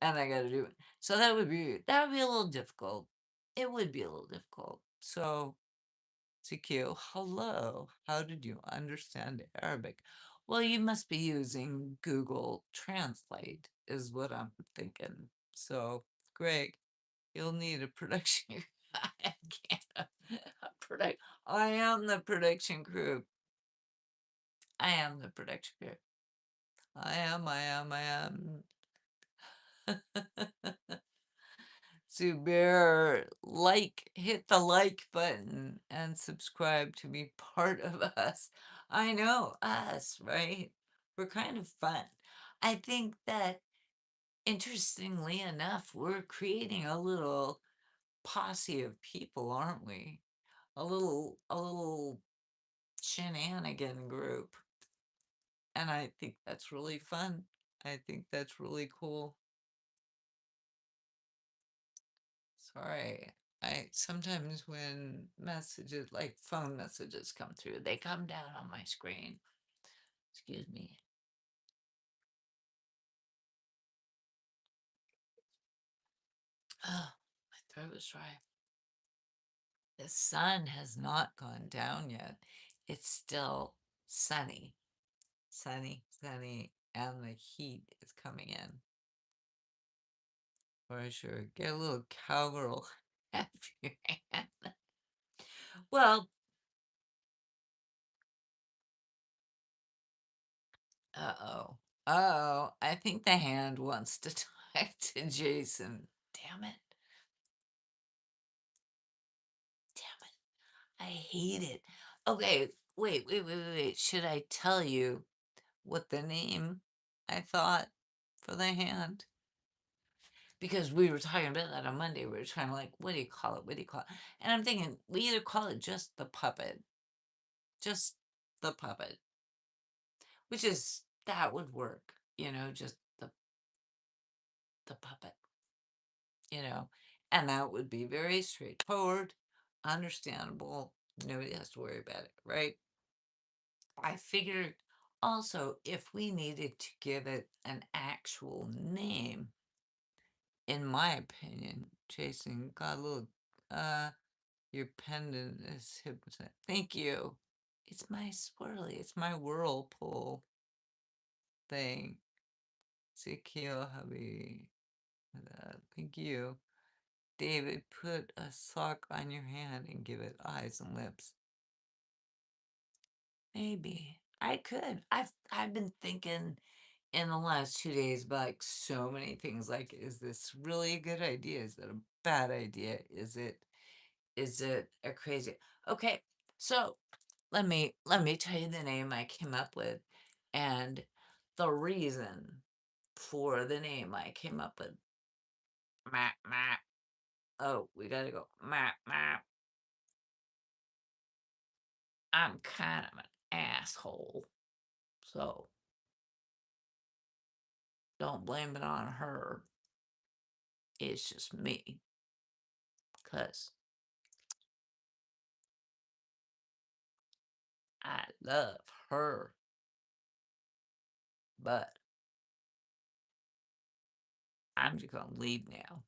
And I gotta do it. So that would be a little difficult. It would be a little difficult. So CQ, hello. How did you understand Arabic? Well, you must be using Google Translate, is what I'm thinking. So, Greg, you'll need a production. I can't. Product. I am the production crew. I am the production crew. I am. Zubair, hit the like button and subscribe to be part of us. I know us, right? We're kind of fun. I think that interestingly enough, we're creating a little posse of people, aren't we? A little shenanigan group. And I think that's really fun. I think that's really cool. Sorry. I sometimes when messages like phone messages come through, they come down on my screen. Excuse me. Oh, my throat was dry. The sun has not gone down yet. It's still sunny, sunny, sunny, and the heat is coming in. For sure. Get a little cowgirl out of your hand. Well, uh-oh. Uh-oh. I think the hand wants to talk to Jason. Damn it. Damn it. I hate it. Okay, wait. Should I tell you what the name I thought for the hand? Because we were talking about that on Monday. We were trying to like, what do you call it? What do you call it? And I'm thinking we either call it just the puppet, which is that would work, just the puppet, you know, and that would be very straightforward, understandable. Nobody has to worry about it, right? I figured also if we needed to give it an actual name, in my opinion, Jason got a little, your pendant is hypnotized. Thank you. It's my swirly, it's my whirlpool thing. Ezekiel, hubby. Thank you. David, put a sock on your hand and give it eyes and lips. Maybe. I could. I've been thinking in the last 2 days about like so many things. Like, is this really a good idea? Is it a bad idea? Is it a crazy? Okay, so let me tell you the name I came up with and the reason for the name I came up with. Map map. Oh, we gotta go. Map map. I'm kind of an asshole. So don't blame it on her. It's just me. Because I love her. But I'm just going to leave now.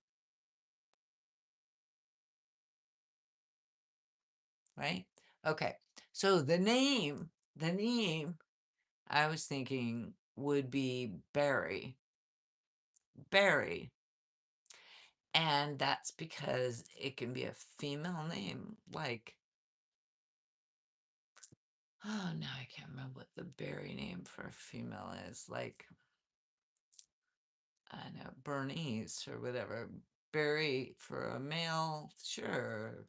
Right? Okay. So the name I was thinking would be Barry. Barry. And that's because it can be a female name. Like, oh, now I can't remember what the Barry name for a female is. Like, I know, Bernice or whatever. Barry for a male, sure.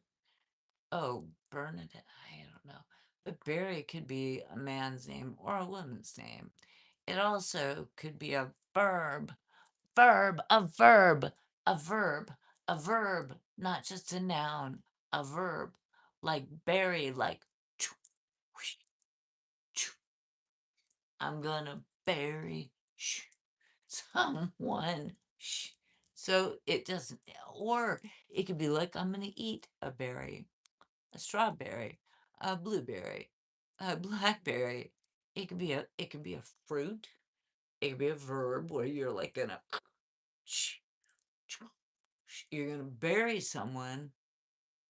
Oh, Bernadette, I don't know. But Barry could be a man's name or a woman's name. It also could be a verb, a verb, a verb, a verb, not just a noun, a verb. Like bury, like, choo, whoosh, choo. I'm gonna bury someone. So it doesn't, or it could be like, I'm gonna eat a berry, a strawberry, a blueberry, a blackberry. It could be a fruit. It could be a verb where you're like gonna you're gonna bury someone.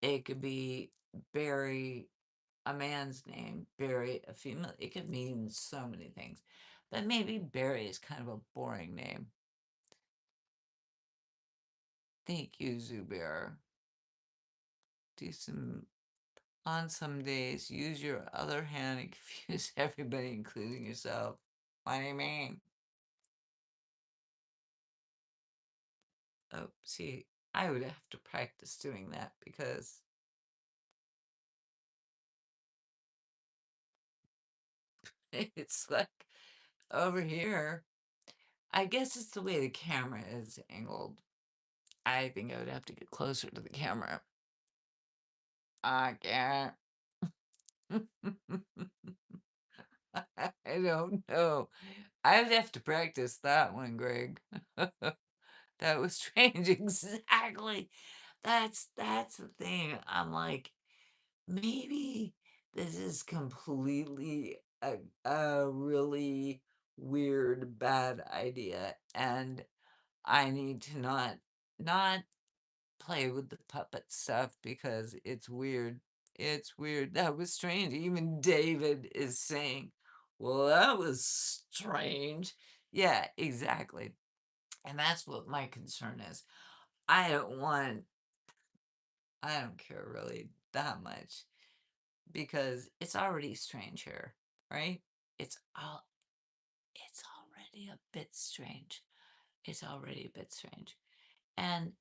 It could be bury a man's name, bury a female. It could mean so many things. But maybe Barry is kind of a boring name. Thank you, Zubair. Do some on some days, use your other hand and confuse everybody, including yourself. What do you mean? Oh, see, I would have to practice doing that because it's like over here. I guess it's the way the camera is angled. I think I would have to get closer to the camera. I can't. I don't know. I'd have to practice that one, Greg. That was strange. Exactly. That's the thing. I'm like, maybe this is completely a really weird, bad idea, and I need to not play with the puppet stuff because it's weird. It's weird. That was strange. Even David is saying, well, that was strange. Yeah, exactly. And that's what my concern is. I don't want, I don't care really that much because it's already strange here, right? It's all, it's already a bit strange. It's already a bit strange. And,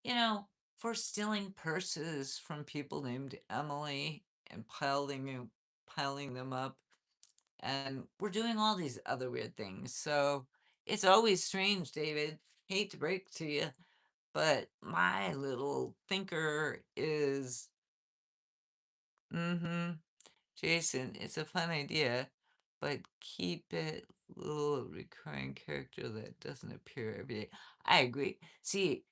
you know, for stealing purses from people named Emily and piling them up, and we're doing all these other weird things. So it's always strange, David. Hate to break it to you, but my little thinker is, mm-hmm, Jason, it's a fun idea, but keep it little recurring character that doesn't appear every day. I agree. See,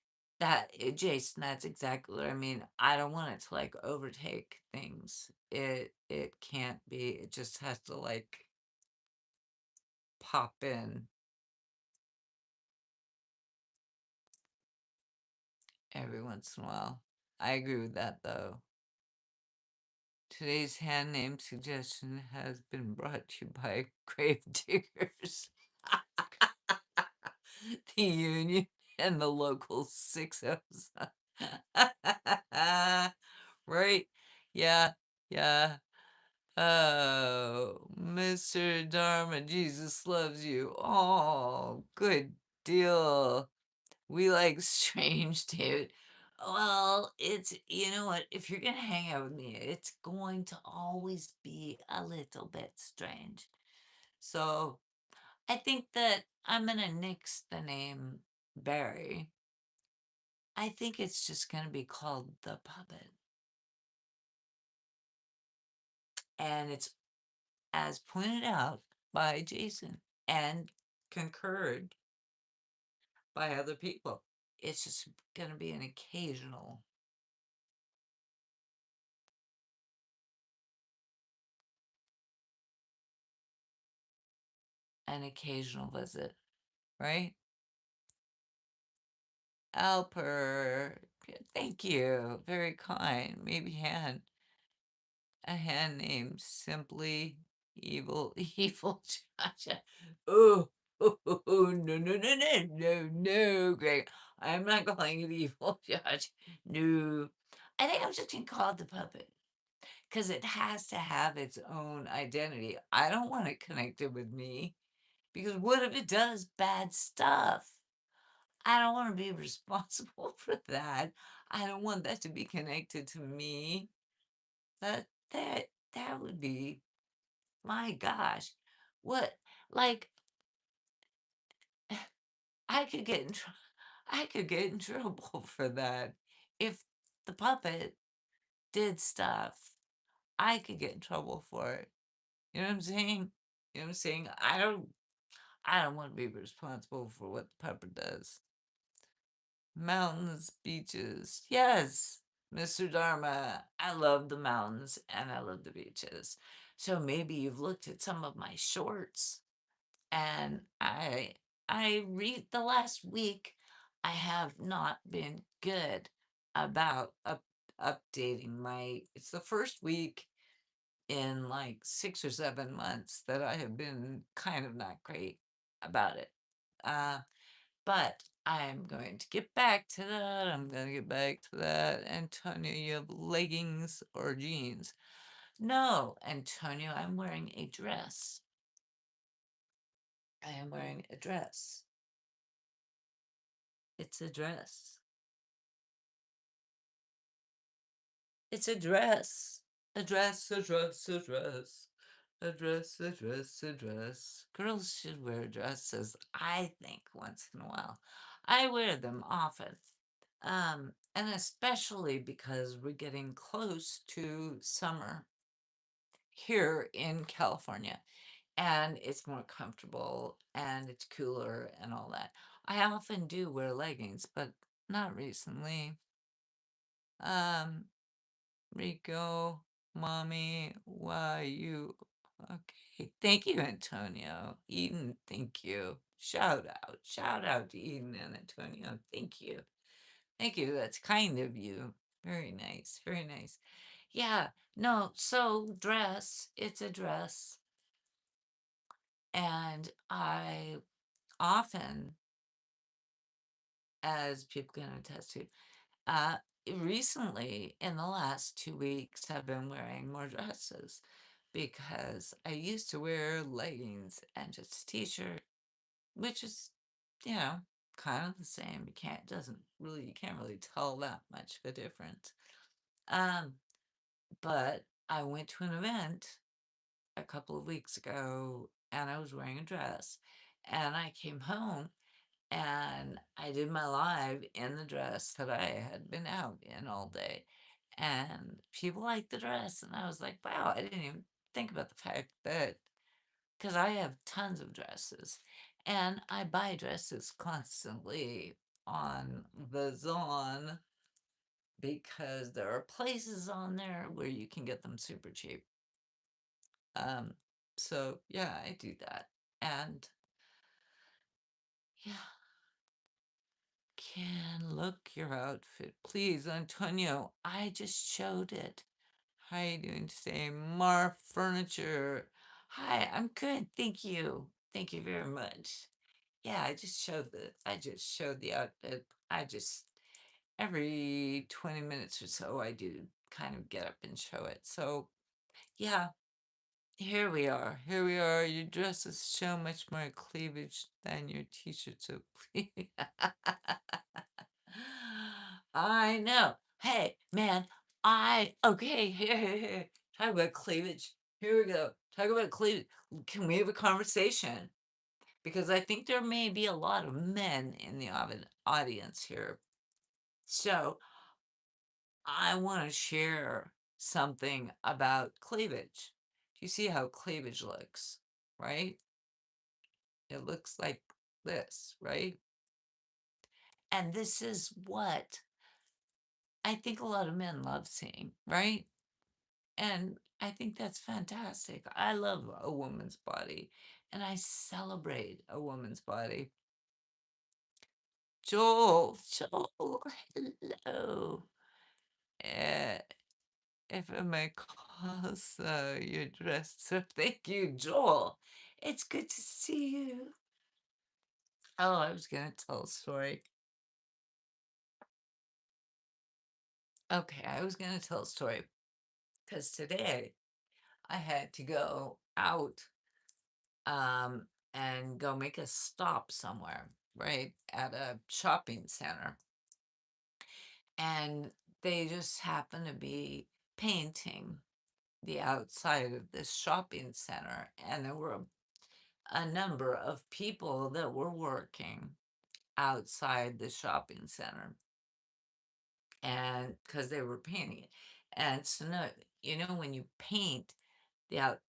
Jason, that's exactly what I mean. I don't want it to like overtake things. It can't be. It just has to like pop in every once in a while. I agree with that though. Today's hand name suggestion has been brought to you by Grave Diggers, the Union, and the local 6's. Right? Yeah, yeah. Oh, Mr. Dharma, Jesus loves you. Oh, good deal. We like strange, dude. Well, you know what? If you're gonna hang out with me, it's going to always be a little bit strange. So I think that I'm gonna nix the name Barry. I think it's just gonna be called The Puppet. And it's as pointed out by Jason and concurred by other people. It's just gonna be an occasional visit, right? Alper, thank you. Very kind. Maybe a hand named simply evil, evil Josh. Oh, oh, oh, oh, no, no, no, no, no, no, Greg. I'm not calling it evil, Josh. No. I think I'm just gonna call it the puppet because it has to have its own identity. I don't want it connected with me because what if it does bad stuff? I don't want to be responsible for that. I don't want that to be connected to me. That that that would be, my gosh. What, like, I could get in tr- I could get in trouble for that. If the puppet did stuff, I could get in trouble for it. You know what I'm saying? You know what I'm saying? I don't want to be responsible for what the puppet does. Mountains, beaches. Yes, Mr. Dharma. I love the mountains and I love the beaches. So maybe you've looked at some of my shorts and I read the last week I have not been good about updating my it's the first week in like 6 or 7 months that I have been kind of not great about it. Uh, but I'm going to get back to that. I'm going to get back to that. Antonio, you have leggings or jeans? No, Antonio, I'm wearing a dress. I am wearing a dress. It's a dress. It's a dress. A dress, a dress, a dress. A dress, a dress, a dress. Girls should wear dresses, I think, once in a while. I wear them often. And especially because we're getting close to summer here in California. And it's more comfortable and it's cooler and all that. I often do wear leggings, but not recently. Um, Rico, mommy, why you? Okay, thank you, Antonio. Eden, thank you. Shout out to Eden and Antonio. Thank you. Thank you. That's kind of you. Very nice. Very nice. Yeah, no, so dress, it's a dress. And I often, as people can attest to, uh, recently in the last 2 weeks, I've been wearing more dresses because I used to wear leggings and just a t-shirt, which is, you know, kind of the same. You can't really tell that much of a difference. Um, but I went to an event a couple of weeks ago and I was wearing a dress and I came home and I did my live in the dress that I had been out in all day. And people liked the dress. And I was like, wow, I didn't even think about the fact that because I have tons of dresses and I buy dresses constantly on the Zon because there are places on there where you can get them super cheap. Um, so yeah, I do that. And yeah, can look your outfit, please, Antonio. I just showed it. How are you doing today? Mar Furniture. Hi, I'm good. Thank you. Thank you very much. Yeah, I just showed the outfit. I just every 20 minutes or so I do kind of get up and show it. So yeah, here we are. Here we are. Your dresses show much more cleavage than your t-shirts. So please. I know. Hey, man, okay, here. Talk about cleavage. Here we go. Talk about cleavage. Can we have a conversation? Because I think there may be a lot of men in the audience here. So I want to share something about cleavage. Do you see how cleavage looks, right? It looks like this, right? And this is what I think a lot of men love seeing, right? And I think that's fantastic. I love a woman's body and I celebrate a woman's body. Joel, hello. Uh, if I may call so, you're dressed so thank you, Joel. It's good to see you. Oh, I was gonna tell a story. Okay, I was gonna tell a story because today I had to go out um, and go make a stop somewhere, right, at a shopping center. And they just happened to be painting the outside of this shopping center. And there were a number of people that were working outside the shopping center. And because they were painting it. And so, no, when you paint the out,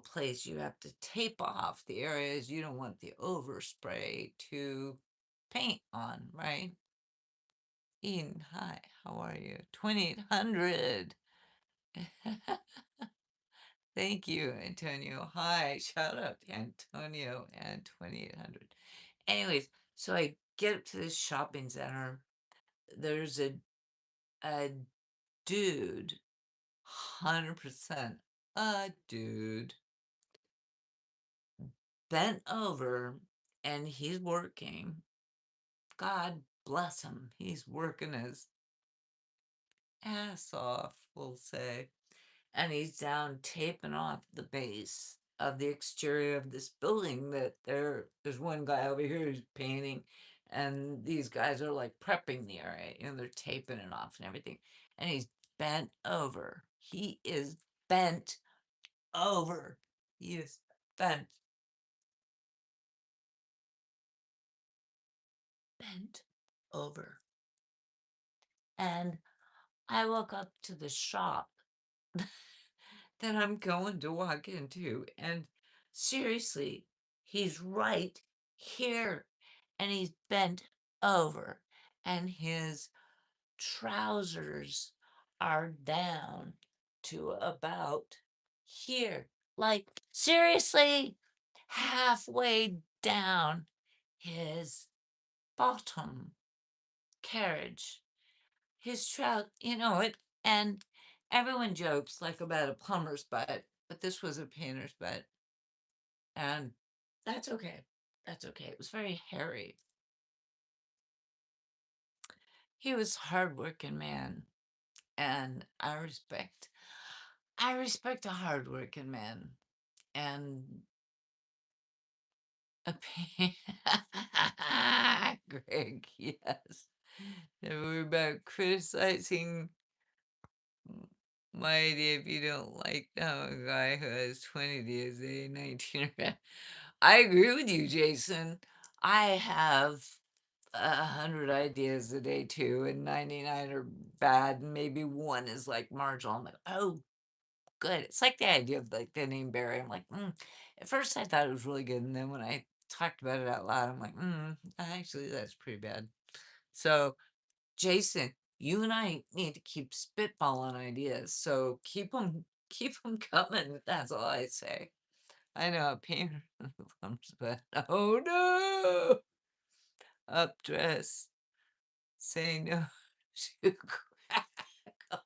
place, you have to tape off the areas you don't want the overspray to paint on, right? Eden, hi, how are you? 2800. Thank you, Antonio. Hi, shout out to Antonio and 2800. Anyways, so I get up to this shopping center. There's a dude, 100% a dude, bent over and he's working. God bless him. He's working his ass off, we'll say. And he's down taping off the base of the exterior of this building that there's one guy over here who's painting and these guys are like prepping the area, they're taping it off and everything. And he's bent over. He is bent over. He is bent bent over. And I walk up to the shop that I'm going to walk into, and seriously, he's right here, and he's bent over, and his trousers are down to about here. Like, seriously, halfway down his bottom carriage. His trout, and everyone jokes like about a plumber's butt, but this was a painter's butt. And that's okay. That's okay. It was very hairy. He was a hardworking man, and I respect a hardworking man. And a pain. Greg, yes. Never about criticizing My idea if you don't like a guy who has 20 days a day, 19 around. I agree with you, Jason. I have 100 ideas a day too, and 99 are bad, and maybe one is like marginal. I'm like, oh, good. It's like the idea of like the name Barry. I'm like, at first I thought it was really good, and then when I talked about it out loud, I'm like, actually, that's pretty bad. So, Jason, you and I need to keep spitballing ideas. So keep them coming. That's all I say. I know a pain in the thumbs, but oh no, up dress, say no to crack.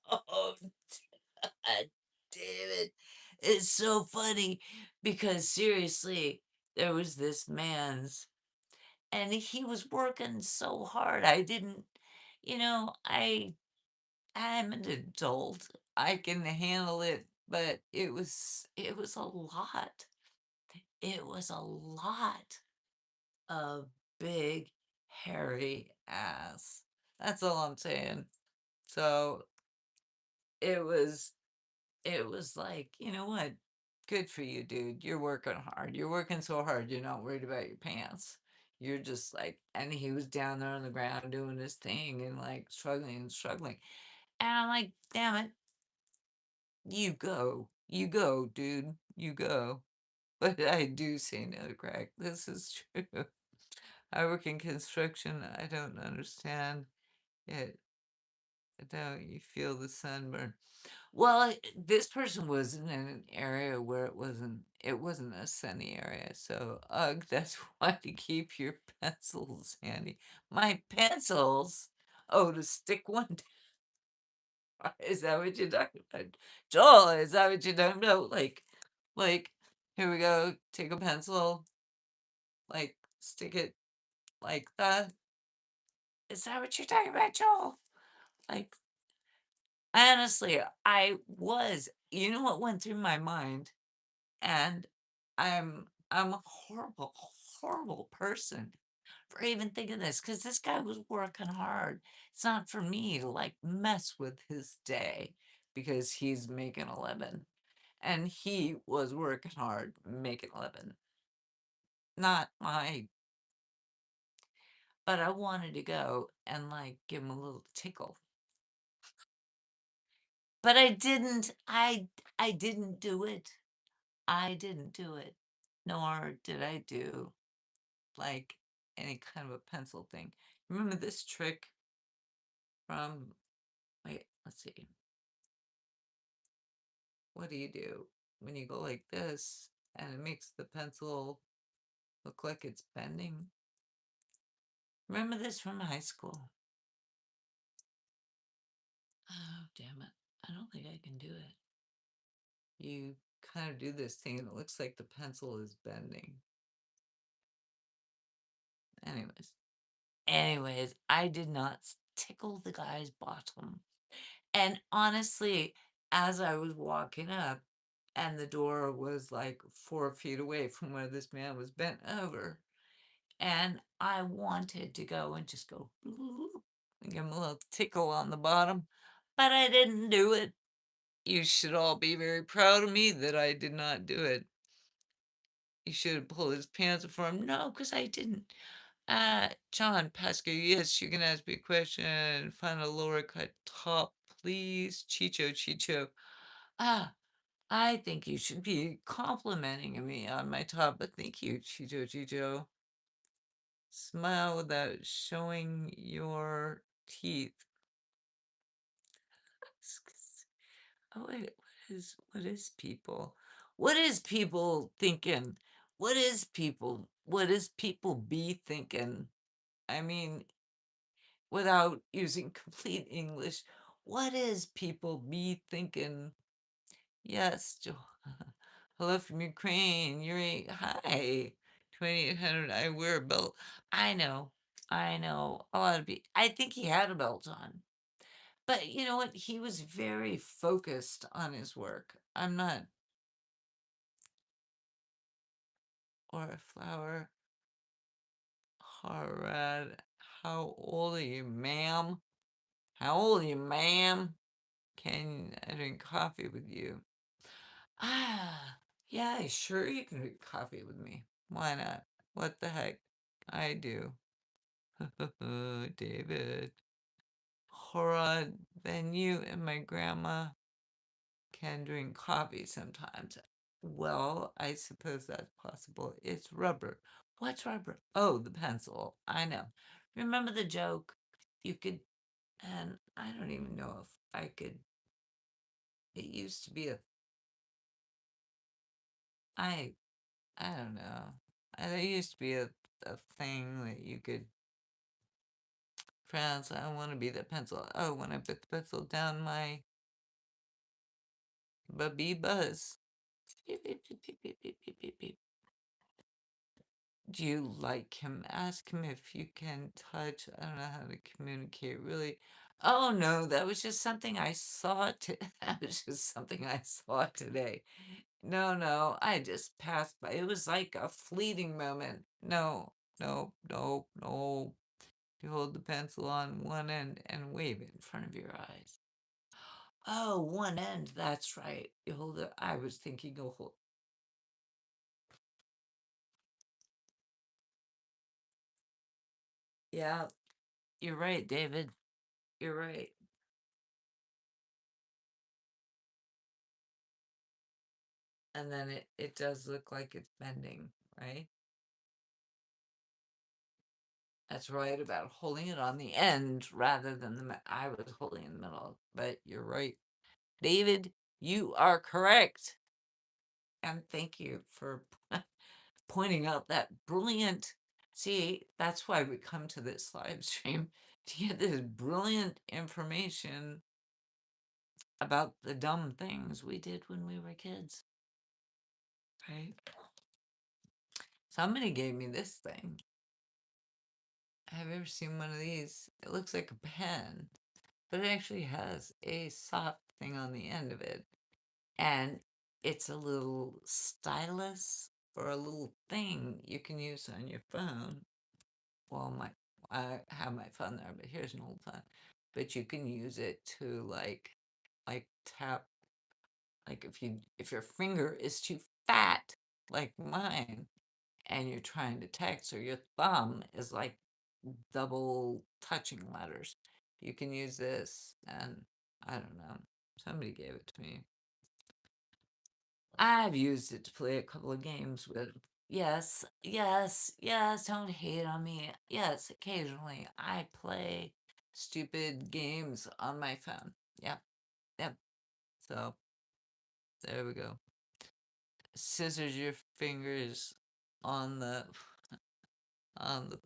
Oh, God damn it. It's so funny because seriously, there was this man's, and he was working so hard. I didn't, I'm an adult. I can handle it, but it was a lot. It was a lot of big hairy ass. That's all I'm saying. So it was it was like, you know what? Good for you, dude. You're working hard. You're working so hard, you're not worried about your pants. You're just like, and he was down there on the ground doing his thing and like struggling and struggling. And I'm like, damn it, you go, dude, you go. But I do say no to crack. This is true. I work in construction. I don't understand it. Don't you feel the sunburn? Well, this person was in an area where it wasn't a sunny area. So, ugh, that's why to keep your pencils handy. My pencils? Oh, to stick one is that what you're talking about? Joel, is that what you're talking about? Like, here we go, take a pencil, like, stick it like that. Is that what you're talking about, Joel? Like, honestly, you know what went through my mind? And I'm a horrible, horrible person for even thinking this because this guy was working hard. It's not for me to like mess with his day because he's making a living. And he was working hard, making a living. Not my, but I wanted to go and like give him a little tickle. But I didn't do it. I didn't do it. Nor did I do like any kind of a pencil thing. Remember this trick from, wait, let's see. What do you do when you go like this and it makes the pencil look like it's bending? Remember this from high school? Oh, damn it. I don't think I can do it. You kind of do this thing and it looks like the pencil is bending. Anyways. Anyways, I did not tickle the guy's bottom. And honestly, as I was walking up, and the door was like 4 feet away from where this man was bent over, and I wanted to go and just go and give him a little tickle on the bottom, but I didn't do it. You should all be very proud of me that I did not do it. You should have pulled his pants up for him. No, because I didn't. John Pasco, yes, you can ask me a question. Find a lower cut top, please. Chicho. Ah, I think you should be complimenting me on my top, but thank you, Chicho. Smile without showing your teeth. Oh, wait, what is people? What is people thinking? What is people be thinking? I mean, without using complete English, what is people be thinking? Yes, hello from Ukraine. Yuri, hi. 2800. I wear a belt. I know. I know. A lot of people. I think he had a belt on. But you know what? He was very focused on his work. I'm not. Or a flower. Harad. How old are you, ma'am? How old are you, ma'am? Can I drink coffee with you? Ah, yeah, sure you can drink coffee with me. Why not? What the heck? I do. David. Hora, then you and my grandma can drink coffee sometimes. Well, I suppose that's possible. It's rubber. What's rubber? Oh, the pencil. I know. Remember the joke? You could, and I don't even know if I could. It used to be I, I don't know. There used to be a thing that you could pronounce. I want to be the pencil. Oh, when I put the pencil down my bubby buzz. Beep, beep, beep, beep, beep, beep, beep, beep, beep. Do you like him? Ask him if you can touch. I don't know how to communicate really. Oh no, that was just something I saw that was just something I saw today. No, no, I just passed by. It was like a fleeting moment. No, no, no, no. You hold the pencil on one end and wave it in front of your eyes. Oh, one end, that's right. You hold it. I was thinking you hold. Yeah, you're right, David. You're right. And then it does look like it's bending, right? That's right about holding it on the end rather than I was holding in the middle, but you're right. David, you are correct. And thank you for pointing out that brilliant. See, that's why we come to this live stream to get this brilliant information about the dumb things we did when we were kids, right? Somebody gave me this thing. Have you ever seen one of these? It looks like a pen, but it actually has a soft thing on the end of it. And it's a little stylus or a little thing you can use on your phone. Well, I have my phone there, but here's an old phone. But you can use it to like tap, like if your finger is too fat, like mine, and you're trying to text, or your thumb is like double touching letters, you can use this. And I don't know, somebody gave it to me. I've used it to play a couple of games with. Yes, yes, yes, don't hate on me. Yes, occasionally I play stupid games on my phone. Yep, yep. So there we go. Scissors your fingers on the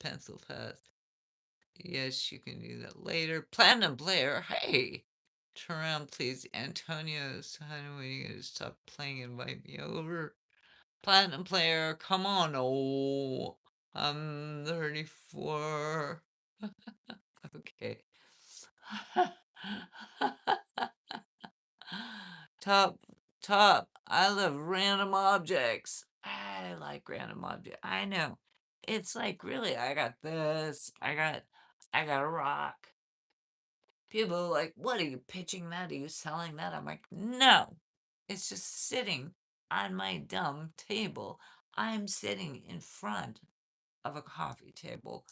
pencil pad. Yes, you can do that later. Platinum player, hey! Turn around, please. Antonio, so how are you gonna stop playing and invite me over? Platinum player, come on. Oh, I'm 34. Okay. Top, top. I love random objects. I like random objects. I know. It's like really, I got this. I got a rock. People are like, what are you pitching that? Are you selling that? I'm like, no. It's just sitting on my dumb table. I'm sitting in front of a coffee table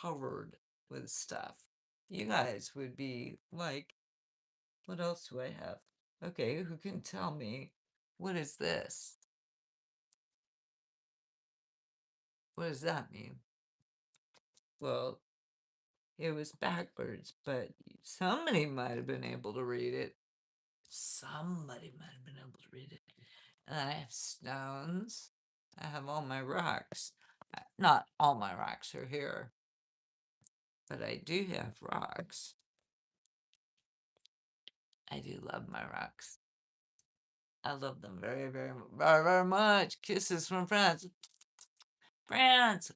covered with stuff. You guys would be like, what else do I have? Okay, who can tell me what is this? What does that mean? Well, it was backwards, but somebody might have been able to read it. Somebody might have been able to read it. And I have stones. I have all my rocks. Not all my rocks are here, but I do have rocks. I do love my rocks. I love them very, very, very, very much. Kisses from France. France,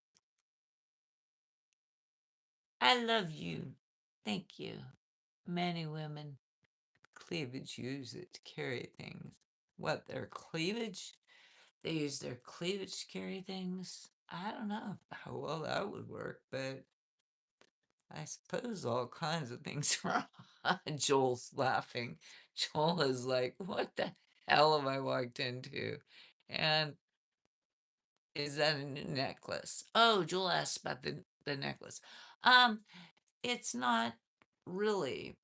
I love you. Thank you. Many women cleavage use it to carry things. What, their cleavage? They use their cleavage to carry things? I don't know how well that would work, but I suppose all kinds of things are on. Joel's laughing. Joel is like, what the hell have I walked into? And is that a new necklace? Oh, Joel asked about the necklace. Um, it's not really,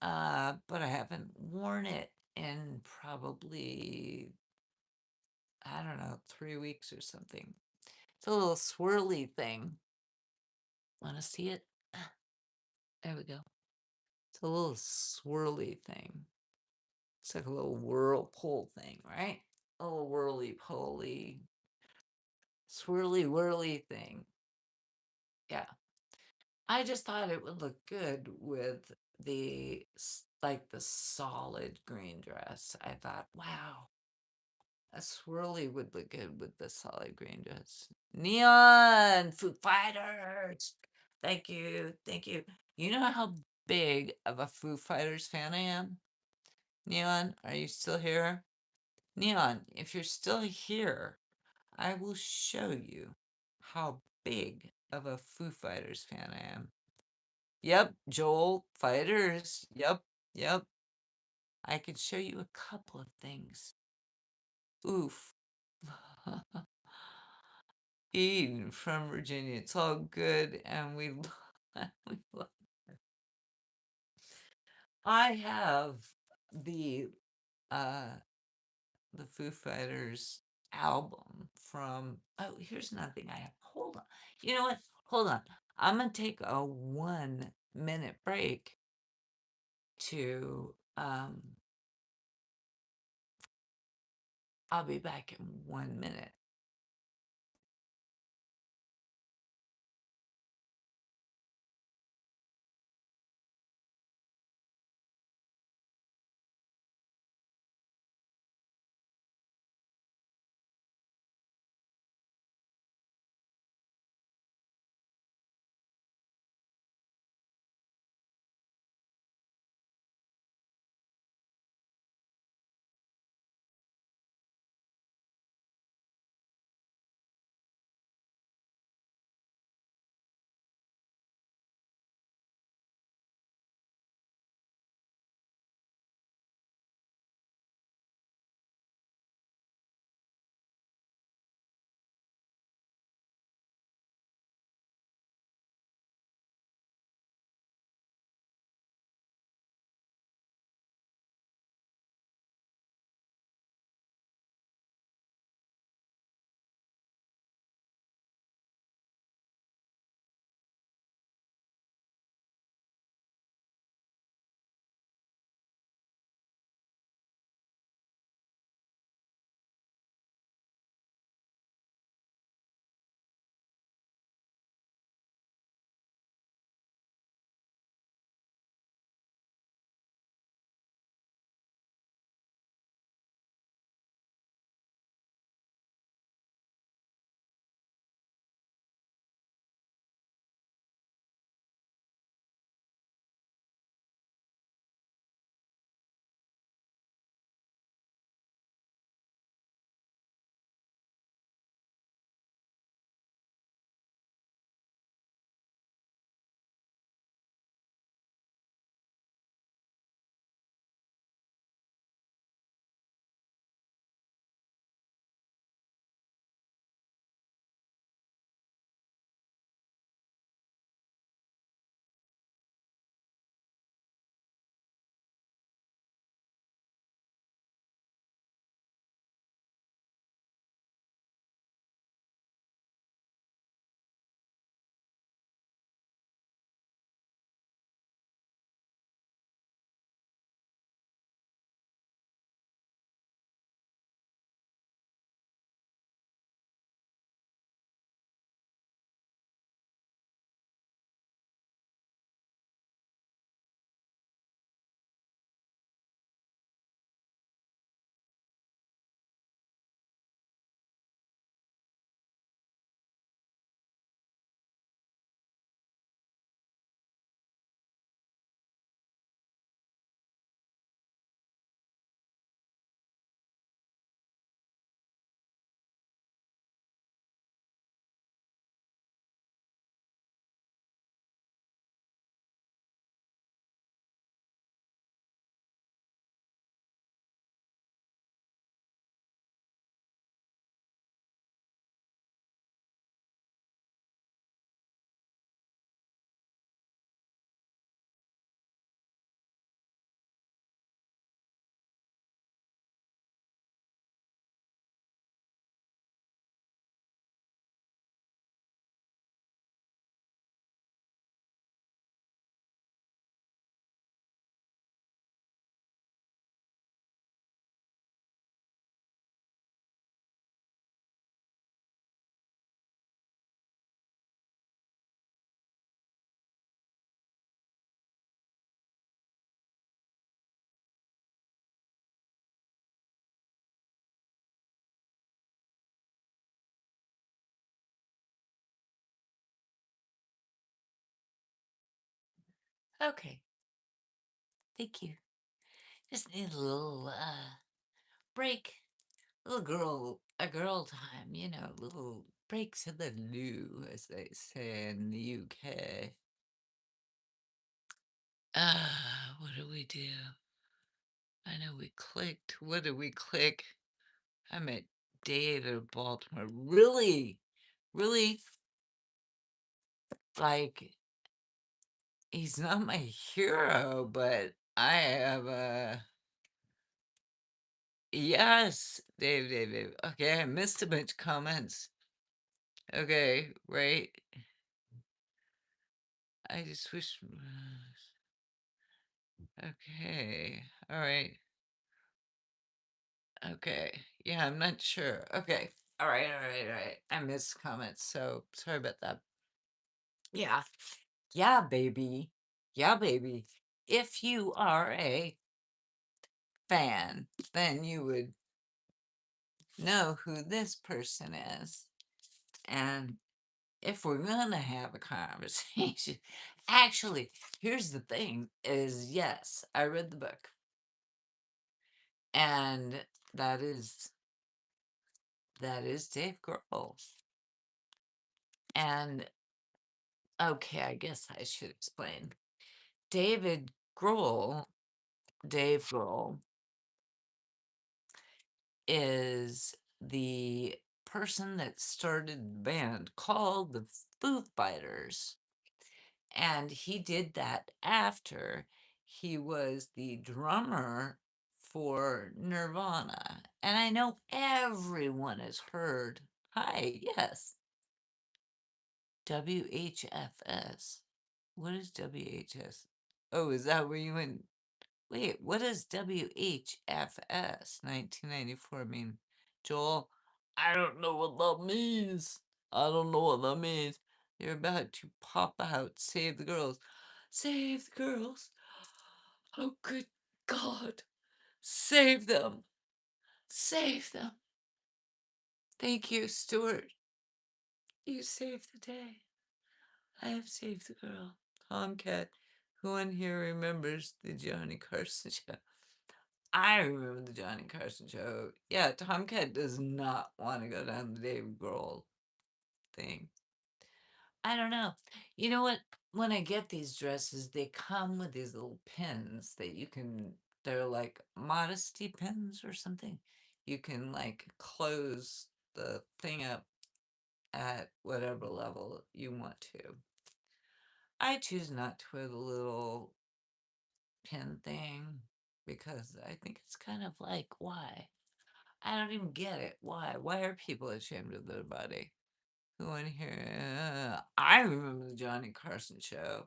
but I haven't worn it in probably, I don't know, 3 weeks or something. It's a little swirly thing. Want to see it? There we go. It's a little swirly thing. It's like a little whirlpool thing, right? A little whirly poly, swirly whirly thing. Yeah. I just thought it would look good with like the solid green dress. I thought, wow, a swirly would look good with the solid green dress. Neon Foo Fighters. Thank you. Thank you. You know how big of a Foo Fighters fan I am? Neon, are you still here? Neon, if you're still here, I will show you how big of a Foo Fighters fan I am. Yep, Joel, fighters. Yep, yep. I can show you a couple of things. Oof. Eden from Virginia. It's all good, and we love. I have the uh the Foo Fighters album from. Oh, here's another thing I have. Hold on. You know what? Hold on. I'm gonna take a 1 minute break to I'll be back in 1 minute. Okay, thank you. Just need a little break, a girl time, little breaks in the loo, as they say in the UK. What do we do? I know we clicked. What did we click? I met Dave in Baltimore. Really, really, like, he's not my hero, but I have a. Yes, Dave. Okay, I missed a bunch of comments. Okay, right. I just wish. Okay, all right. Okay, yeah, I'm not sure. Okay, all right. I missed comments, so sorry about that. Yeah, yeah, baby. Yeah, baby. If you are a fan, then you would know who this person is. And if we're gonna have a conversation, actually, here's the thing is yes, I read the book. And that is that is Dave Grohl. And okay, I guess I should explain. David Grohl, Dave Grohl, is the person that started the band called the Foo Fighters. And he did that after he was the drummer for Nirvana. And I know everyone has heard, hi, yes, WHFS. What is WHS? Oh, is that where you went? Wait, what does WHFS 1994 mean? Joel, I don't know what that means. I don't know what that means. They're about to pop out. Save the girls. Save the girls. Oh, good God. Save them. Save them. Thank you, Stuart. You saved the day. I have saved the girl. Tomcat. Who in here remembers the Johnny Carson show? I remember the Johnny Carson show. Yeah, Tomcat does not want to go down the Dave Grohl thing. I don't know. You know what? When I get these dresses, they come with these little pins that you can, they're like modesty pins or something. You can like close the thing up at whatever level you want to. I choose not to wear the little pin thing because I think it's kind of like, why? I don't even get it. Why? Why are people ashamed of their body? Who in here? I remember the Johnny Carson show.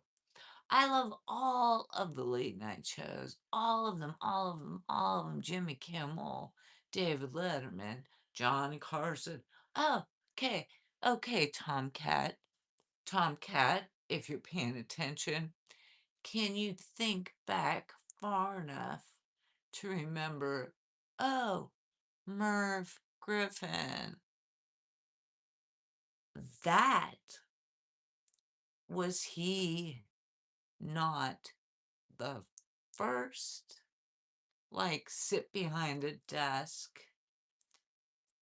I love all of the late night shows. All of them, all of them, all of them. Jimmy Kimmel, David Letterman, Johnny Carson. Oh, okay. Okay, Tomcat. Tomcat, if you're paying attention, can you think back far enough to remember, oh, Merv Griffin? That was he not the first, like, sit behind a desk,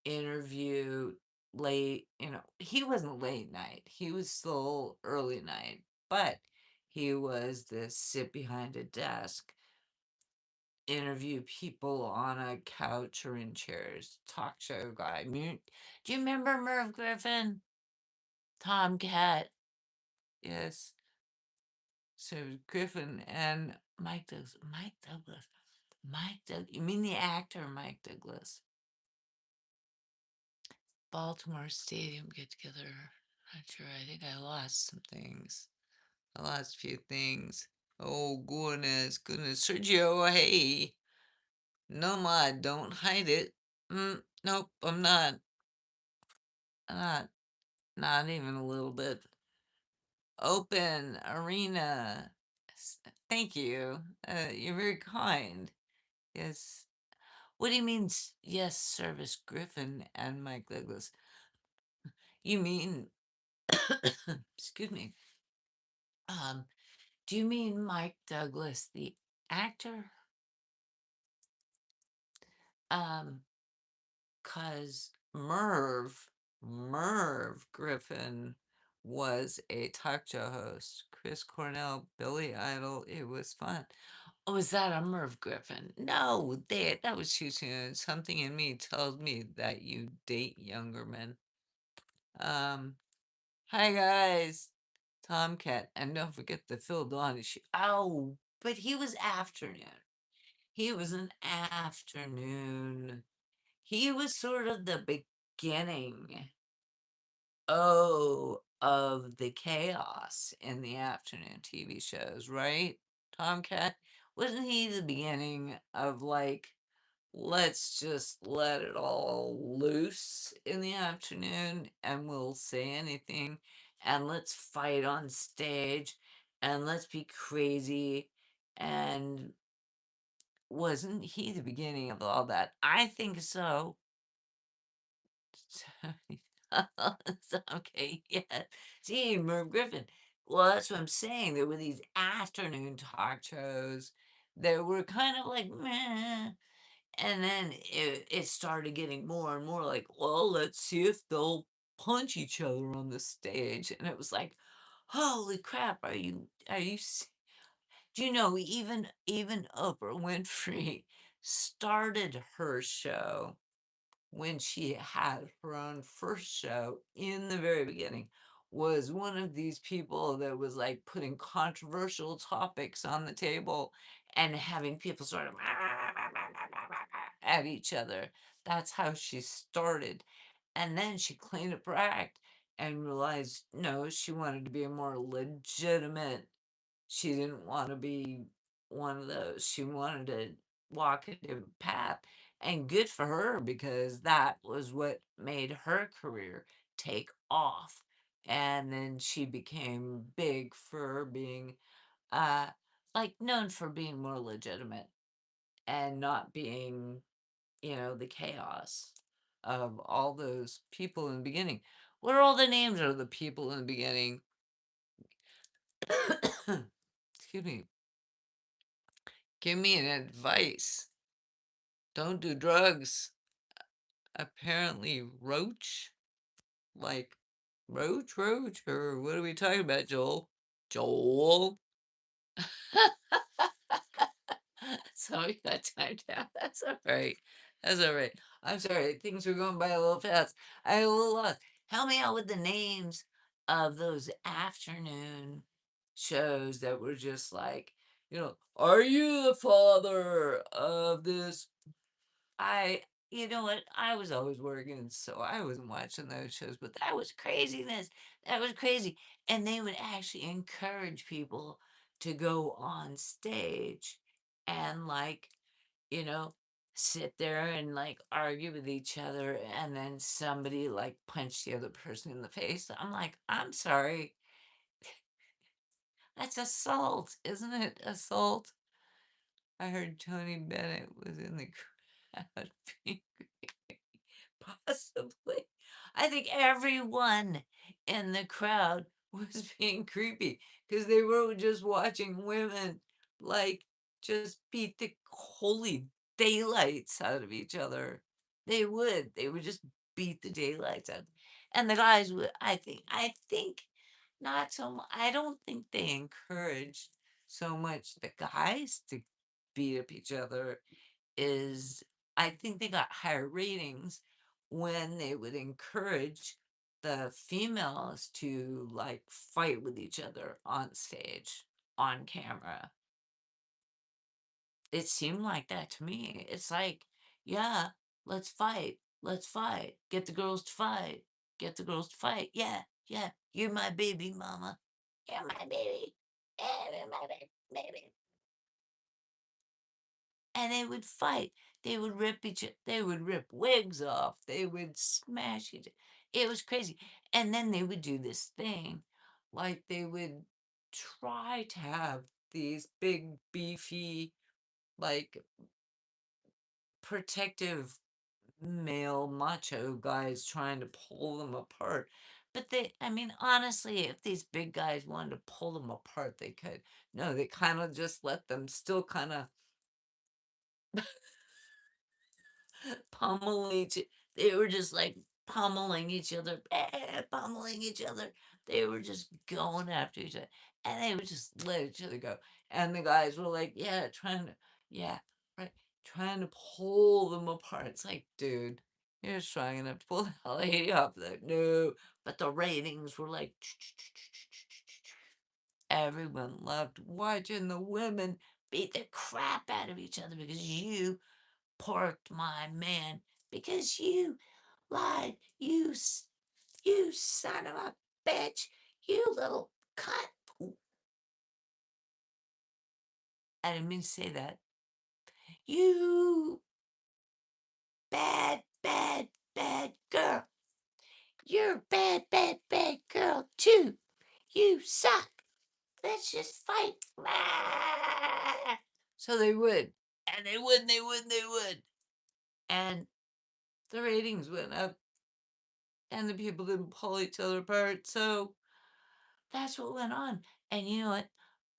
interview late, he wasn't late night, he was still early night, but he was the sit behind a desk, interview people on a couch or in chairs, talk show guy. Do you remember Merv Griffin? Tomcat. Yes. So Griffin and Mike Douglas. Mike Douglas. Mike Doug. You mean the actor Mike Douglas? Baltimore Stadium get together. Not sure. I think I lost some things. I lost a few things. Oh goodness, Sergio. Hey, no, ma, don't hide it. Nope, I'm not. Not. Not even a little bit. Open arena. Thank you. You're very kind. Yes. What do you mean, yes, Service Griffin and Mike Douglas? You mean, excuse me, um, Do you mean Mike Douglas, the actor? Um, 'Cause Merv Griffin was a talk show host. Chris Cornell, Billy Idol. It was fun. Oh, is that a Merv Griffin? No, that was too soon. Something in me tells me that you date younger men. Um, Hi guys, Tomcat, and don't forget the Phil Donahue. Oh, but he was afternoon. He was an afternoon. He was sort of the beginning, of the chaos in the afternoon TV shows, right? Tomcat? Wasn't he the beginning of like, let's just let it all loose in the afternoon and we'll say anything and let's fight on stage and let's be crazy and wasn't he the beginning of all that? I think so. Okay, yeah. See, Merv Griffin. Well, that's what I'm saying. There were these afternoon talk shows that were kind of like meh. And then it started getting more and more like, well, let's see if they'll punch each other on the stage. And it was like, holy crap, do you know even Oprah Winfrey started her show when she had her own first show in the very beginning was one of these people that was like putting controversial topics on the table and having people sort of at each other. That's how she started. And then she cleaned up her act and realized no, she wanted to be a more legitimate, she didn't want to be one of those. She wanted to walk a different path. And good for her because that was what made her career take off. And then she became big for being uh like known for being more legitimate and not being, the chaos of all those people in the beginning. What are all the names of the people in the beginning? Excuse me. Give me an advice. Don't do drugs. Apparently, Roach? Like, Roach? Or what are we talking about, Joel? Joel? Sorry, that timed out. That's all right. That's all right. I'm sorry. Things were going by a little fast. I got a little lost. Help me out with the names of those afternoon shows that were just like, are you the father of this? I you know what? I was always working, so I wasn't watching those shows, but that was craziness. That was crazy. And they would actually encourage people to go on stage and like, you know, sit there and like argue with each other and then somebody like punch the other person in the face. I'm like, I'm sorry. That's assault, isn't it? Assault. I heard Tony Bennett was in the crowd. Possibly. I think everyone in the crowd was being creepy because they were just watching women like just beat the holy daylights out of each other. They would. They would just beat the daylights out. And the guys would, I think not so much. I don't think they encouraged so much the guys to beat up each other is I think they got higher ratings when they would encourage the females to like fight with each other on stage, on camera. It seemed like that to me. It's like, yeah, let's fight. Let's fight. Get the girls to fight. Get the girls to fight. Yeah, yeah. You're my baby, mama. You're my baby. Yeah, you're my baby. And they would fight. They would rip wigs off. They would smash each. It was crazy. And then they would do this thing, like they would try to have these big beefy, like protective male macho guys trying to pull them apart. But I mean, honestly, if these big guys wanted to pull them apart, they could. No, they kind of just let them still kind of pummel each. They were just like pummeling each other, pummeling each other. They were just going after each other, and they would just let each other go. And the guys were like, yeah, yeah, right, trying to pull them apart. It's like, dude, you're strong enough to pull the lady off the no. But the ratings were like, everyone loved watching the women beat the crap out of each other because you porked my man, because you lied, you son of a bitch, you little cunt. I didn't mean to say that. You bad, bad, bad girl. You're a bad, bad, bad girl too. You suck. Let's just fight. So they would. And they would, they would, they would. And the ratings went up and the people didn't pull each other apart. So that's what went on. And you know what?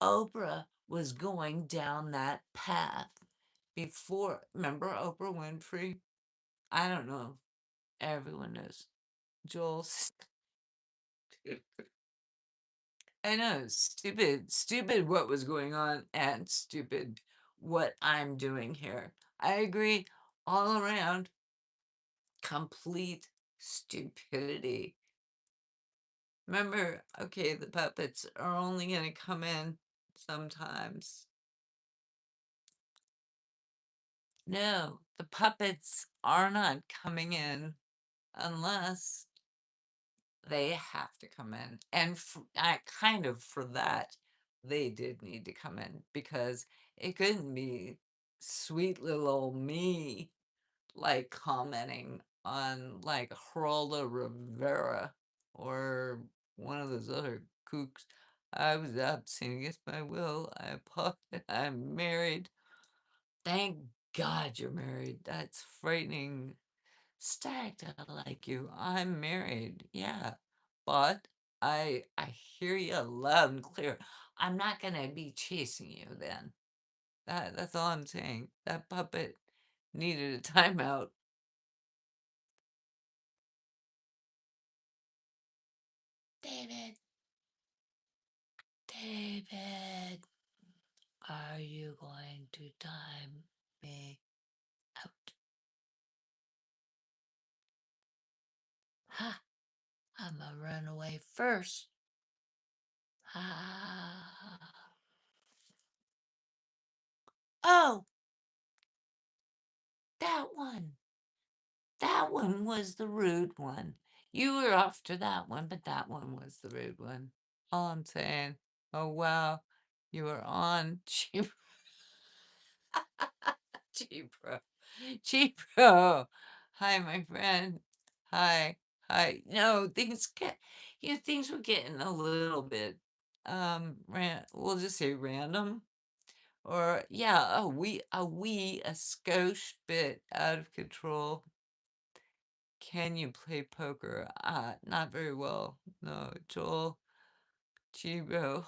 Oprah was going down that path before. Remember Oprah Winfrey? I don't know. Everyone knows. Joel. I know. Stupid. Stupid what was going on and stupid what I'm doing here. I agree all around. Complete stupidity. Remember, okay, the puppets are only going to come in sometimes. No, the puppets are not coming in unless they have to come in. And I kind of for that, they did need to come in because it couldn't be sweet little old me like commenting on like Geraldo Rivera or one of those other kooks. I was absent against my will. I apologize. I'm married. Thank God you're married. That's frightening. Stacked, I like you. I'm married. Yeah. But I hear you loud and clear. I'm not gonna be chasing you then. That's all I'm saying. That puppet needed a timeout. David, David, are you going to time me out? Ha! I'm a runaway first. Ha! Oh, that one. That one was the rude one. You were after that one, but that one was the rude one. All I'm saying. Oh, wow. You were on cheap, cheapro. Cheapro. Hi, my friend. Hi. Hi. No, things were getting a little bit, we'll just say random. Or, yeah, a skosh bit out of control. Can you play poker? Not very well. No, Joel, Chibo.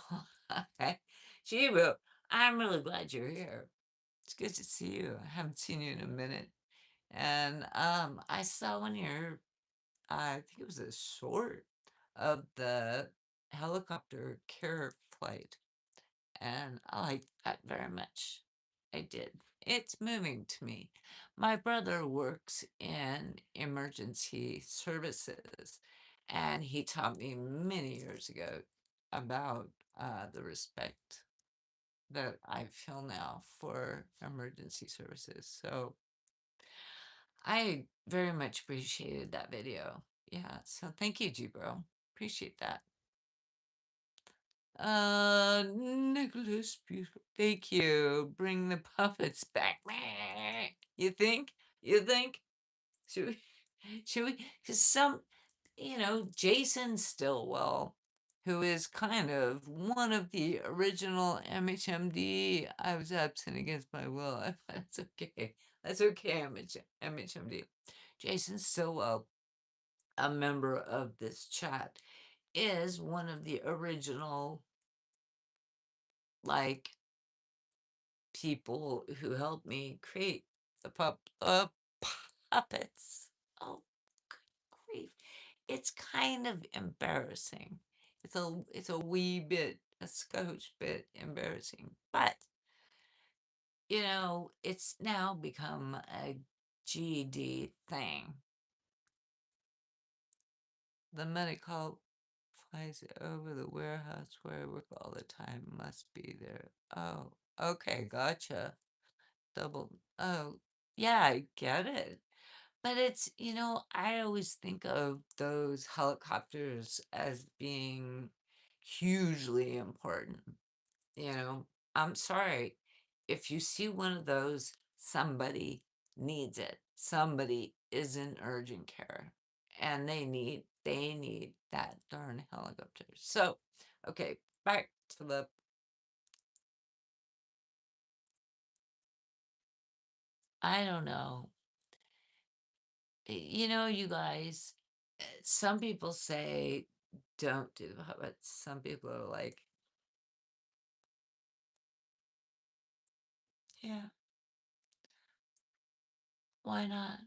Chibo, I'm really glad you're here. It's good to see you. I haven't seen you in a minute. And I saw one of your, I think it was a short of the helicopter care flight. And I like that very much. I did. It's moving to me. My brother works in emergency services, and he taught me many years ago about the respect that I feel now for emergency services. So I very much appreciated that video. Yeah, so thank you, G-Bro. Appreciate that. Nicholas, beautiful. Thank you. Bring the puppets back. Meh. You think? You think? Should we? Should we? Because Jason Stillwell, who is kind of one of the original MHMD. I was absent against my will. That's okay. That's okay, MHMD. Jason Stillwell a member of this chat, is one of the original, like, people who helped me create the puppets. Oh, good grief. It's kind of embarrassing. It's a wee bit, a scotch bit embarrassing, but it's now become a GD thing. The medical flies over the warehouse where I work all the time. Must be there. Oh, okay, gotcha. Double. Oh, yeah, I get it. But I always think of those helicopters as being hugely important. You know, I'm sorry. If you see one of those, somebody needs it. Somebody is in urgent care and they need that darn helicopter. So, okay, back to the I don't know. You guys, some people say don't do the puppets. Some people are like, yeah, why not?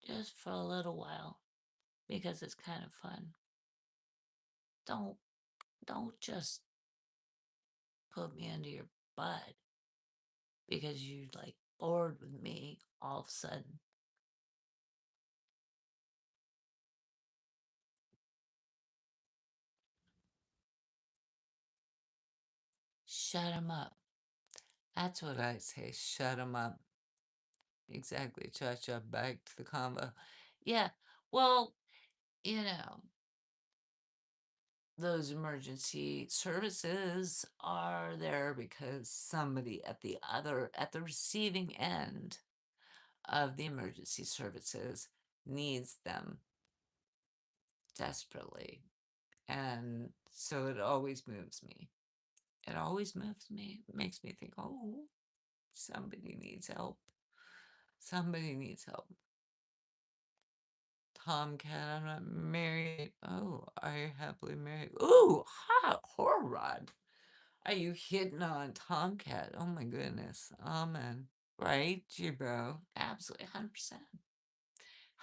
Just for a little while because it's kind of fun. Don't don't just put me under your butt because you like bored with me all of a sudden. Shut him up. That's what I say. Shut him up. Exactly. Cha-cha. Back to the combo. Yeah. Well, you know, those emergency services are there because somebody at the receiving end of the emergency services needs them desperately. And so it always moves me. It always moves me. It makes me think, oh, somebody needs help. Somebody needs help. Tomcat, I'm not married. Oh, are you happily married? Ooh, hot horror. Are you hitting on Tomcat? Oh my goodness. Amen. Right, Jibro? Absolutely, 100%.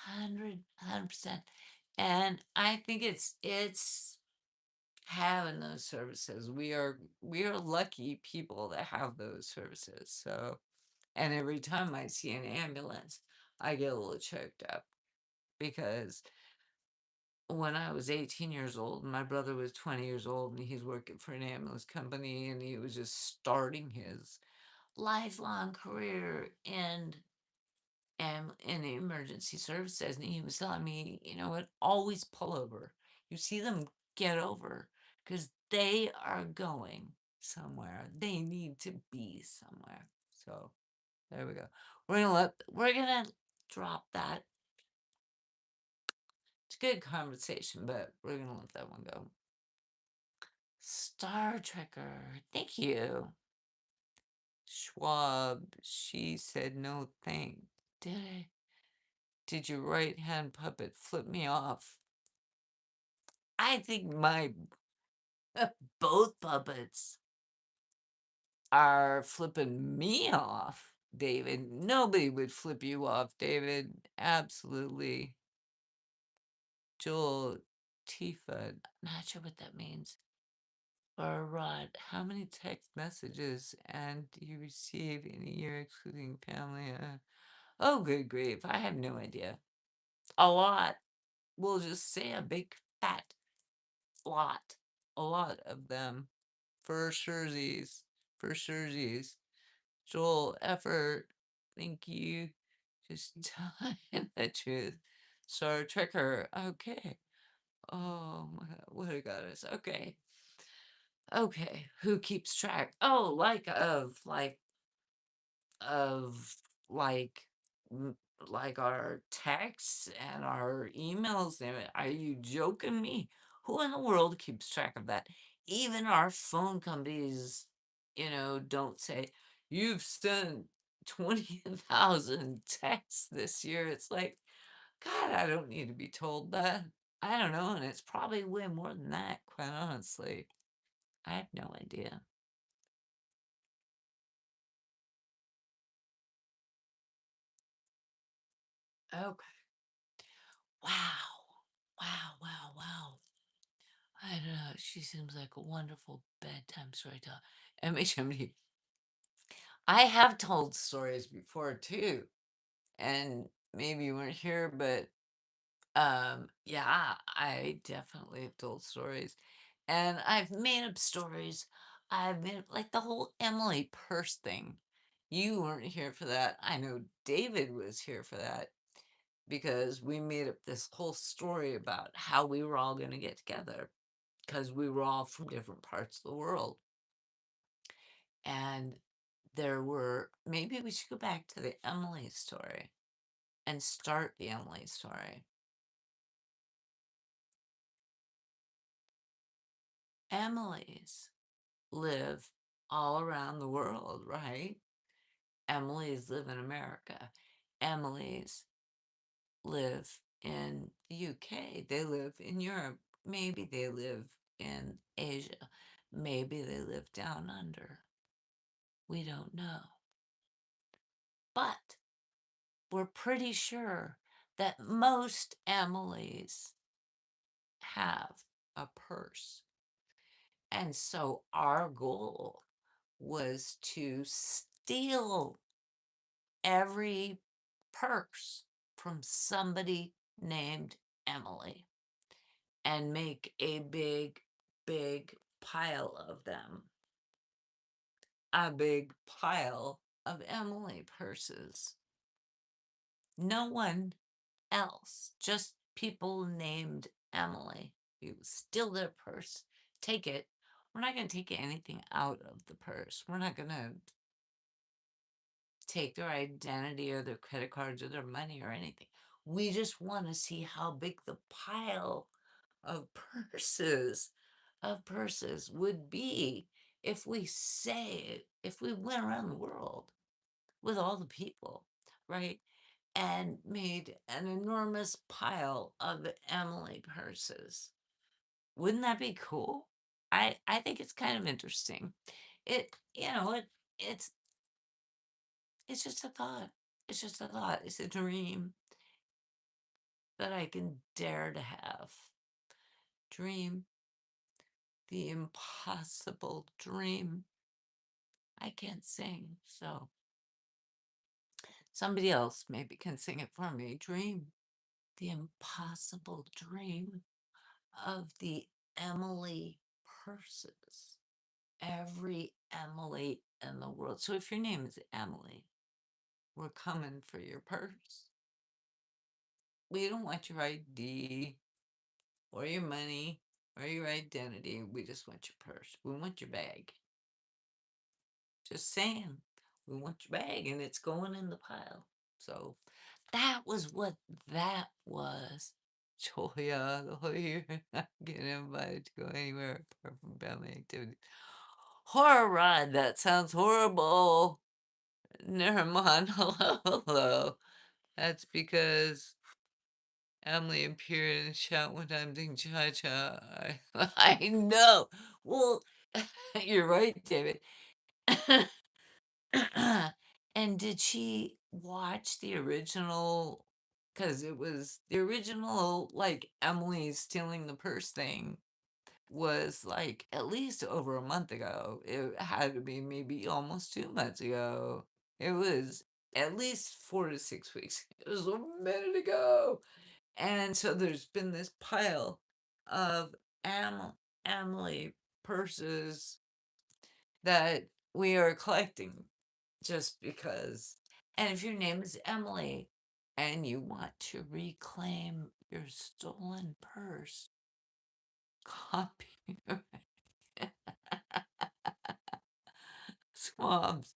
100%. And I think it's having those services. We are lucky people that have those services. So, and every time I see an ambulance, I get a little choked up because when I was 18 years old, my brother was 20 years old, and he's working for an ambulance company, and he was just starting his lifelong career in emergency services. And he was telling me, you know what, always pull over. You see them, get over, because they are going somewhere. They need to be somewhere. So there we go. We're gonna drop that. It's a good conversation, but we're gonna let that one go. Star Trekker, thank you. Schwab, she said no thank. Did I? Did your right hand puppet flip me off? I think my both puppets are flipping me off, David. Nobody would flip you off, David. Absolutely. Joel, Tifa, not sure what that means. Or Rod, how many text messages and do you receive in a year, excluding family? Oh, good grief. I have no idea. A lot. We'll just say a big fat lot. A lot of them. For surezies. For surezies. Joel, effort. Thank you. Just telling the truth. Star Trekker. Okay. Oh my god. What a goddess. Okay. Okay. Who keeps track? Oh, of like like our texts and our emails. Are you joking me? Who in the world keeps track of that? Even our phone companies, don't say you've sent 20,000 texts this year. It's like, God, I don't need to be told that. I don't know, and it's probably way more than that, quite honestly. I have no idea. Okay. Wow. Wow, wow, wow. I don't know. She seems like a wonderful bedtime storyteller. MHMD. I have told stories before too, and maybe you weren't here, but yeah, I definitely have told stories, and I've made up stories. I've made like the whole Emily purse thing. You weren't here for that. I know David was here for that because we made up this whole story about how we were all going to get together because we were all from different parts of the world. And there were, maybe we should go back to the Emily story and start the Emily story. Emily's live all around the world, right? Emily's live in America. Emily's live in the UK. They live in Europe. Maybe they live in Asia. Maybe they live down under. We don't know. But we're pretty sure that most Emily's have a purse. And so our goal was to steal every purse from somebody named Emily and make a big, big pile of them. A big pile of Emily purses. No one else, just people named Emily. You steal their purse, take it. We're not going to take anything out of the purse. We're not going to take their identity or their credit cards or their money or anything. We just want to see how big the pile of purses would be if we say if we went around the world with all the people, right? And made an enormous pile of Emily purses. Wouldn't that be cool? I think it's kind of interesting. It it's it's just a thought. It's just a thought. It's a dream that I can dare to have. Dream the impossible dream. I can't sing, so somebody else maybe can sing it for me. Dream the impossible dream of the Emily purses. Every Emily in the world. So if your name is Emily, we're coming for your purse. We don't want your ID or your money or your identity. We just want your purse. We want your bag. Just saying. We want your bag and it's going in the pile. So that was what that was. Julia, the whole year, not getting invited to go anywhere apart from family activities. Horror ride, that sounds horrible. Never mind. Hello, hello. That's because Emily appeared in chat one time doing cha cha. I know. Well, you're right, David. And did she watch the original? Because it was the original, like Emily stealing the purse thing was like at least over a month ago. It had to be maybe almost 2 months ago. It was at least 4 to 6 weeks. It was a minute ago. And so there's been this pile of Emily purses that we are collecting just because. And if your name is Emily and you want to reclaim your stolen purse, copy swabs.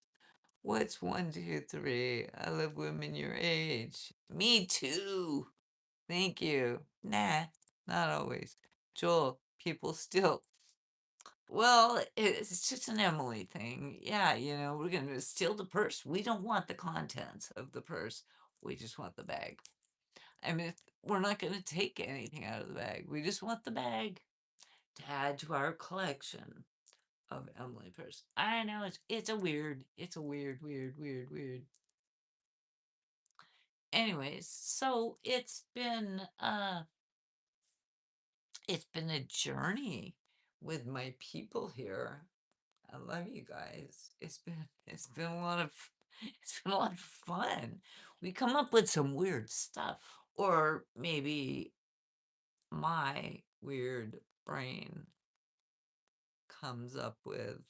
What's 1, 2, 3? I love women your age. Me too. Thank you. Nah, not always. Joel, people still. Well, it's just an Emily thing. Yeah, we're going to steal the purse. We don't want the contents of the purse. We just want the bag. I mean, we're not going to take anything out of the bag. We just want the bag to add to our collection of Emily purse. I know it's a weird. Anyways, so it's been a journey with my people here. I love you guys. It's been a lot of it's been a lot of fun. We come up with some weird stuff, or maybe my weird brain comes up with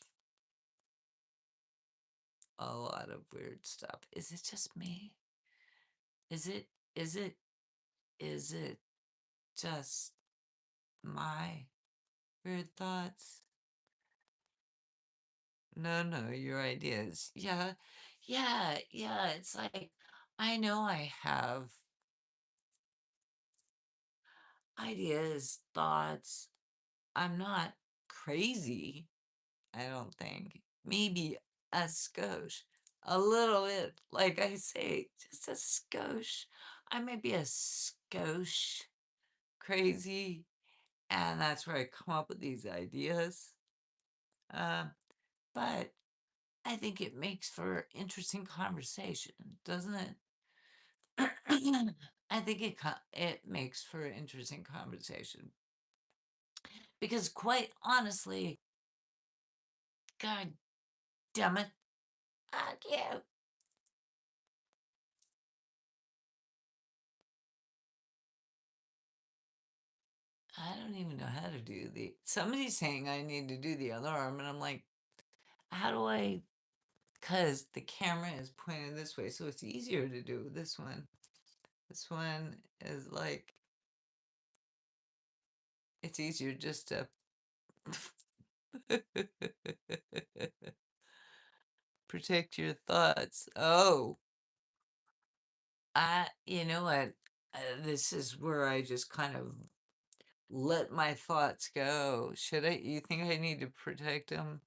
a lot of weird stuff. Is it just me? Is it is it is it just my weird thoughts? No, no, your ideas. Yeah. Yeah, it's like I know I have ideas, thoughts. I'm not crazy, I don't think. Maybe a skosh. A little bit, like I say, just a skosh. I may be a skosh crazy, and that's where I come up with these ideas. Uh, but I think it makes for interesting conversation, doesn't it? I think it makes for interesting conversation because, quite honestly, God damn it, fuck you. I don't even know how to do somebody's saying I need to do the other arm, and I'm like, how do I? Because the camera is pointed this way, so it's easier to do this one. This one is like, it's easier just to protect your thoughts. Oh, you know what? This is where I just kind of let my thoughts go. You think I need to protect them?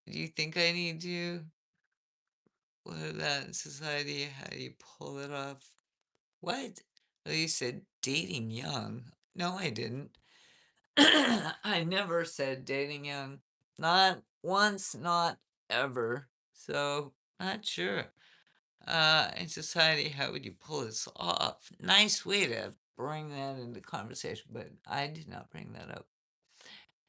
Do you think I need to? What of that in society? How do you pull it off? What? Well, you said dating young. No, I didn't. I never said dating young. Not once, not ever. So, not sure. In society, how would you pull this off? Nice way to bring that into conversation, but I did not bring that up.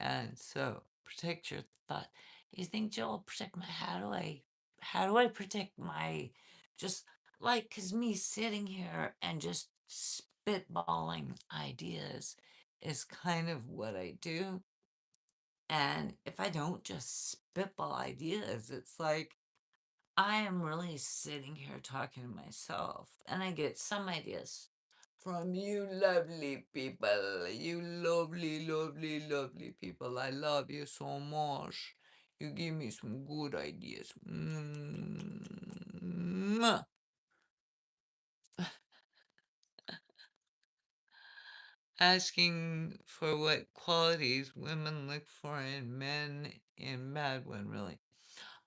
And so, protect your thought. You think, Joel, protect my, how do I protect my, just like, cause me sitting here and just spitballing ideas is kind of what I do. And if I don't just spitball ideas, it's like I am really sitting here talking to myself, and I get some ideas from you lovely people. You lovely people. I love you so much. You give me some good ideas. Mwah. Asking for what qualities women look for in men in bad one, really.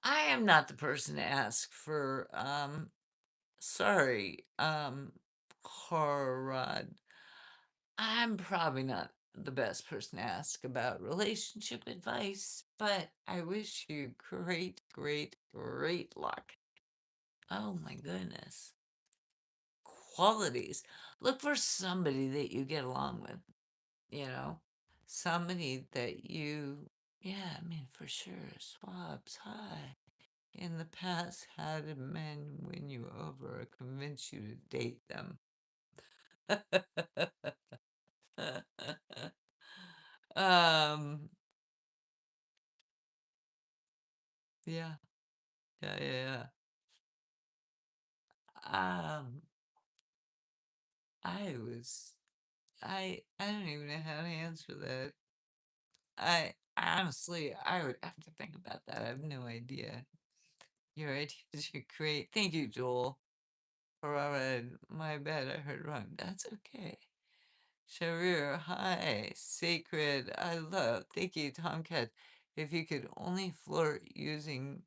I am not the person to ask for, sorry, Harad. I'm probably not the best person to ask about relationship advice, but I wish you great luck. Oh my goodness. Qualities. Look for somebody that you get along with, you know? Somebody that yeah, I mean, for sure. Swabs, hi. In the past, how did men win you over or convince you to date them? um, yeah, yeah. Um, I was, I don't even know how to answer that. Honestly, I would have to think about that. I have no idea. Your ideas are great. Thank you, Joel. Alright, my bad, I heard wrong. That's okay. Sharir, hi. Sacred, I love. Thank you, Tomcat. If you could only flirt using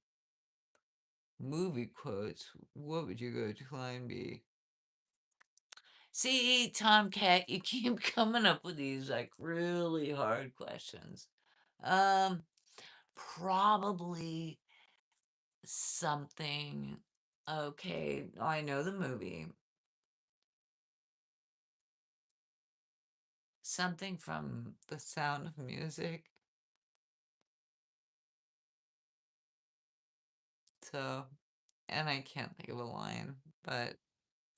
movie quotes, what would your go-to line be? See, Tomcat, you keep coming up with these like really hard questions. Um, Probably something. Okay, I know the movie. Something from The Sound of Music. So, and I can't think of a line, but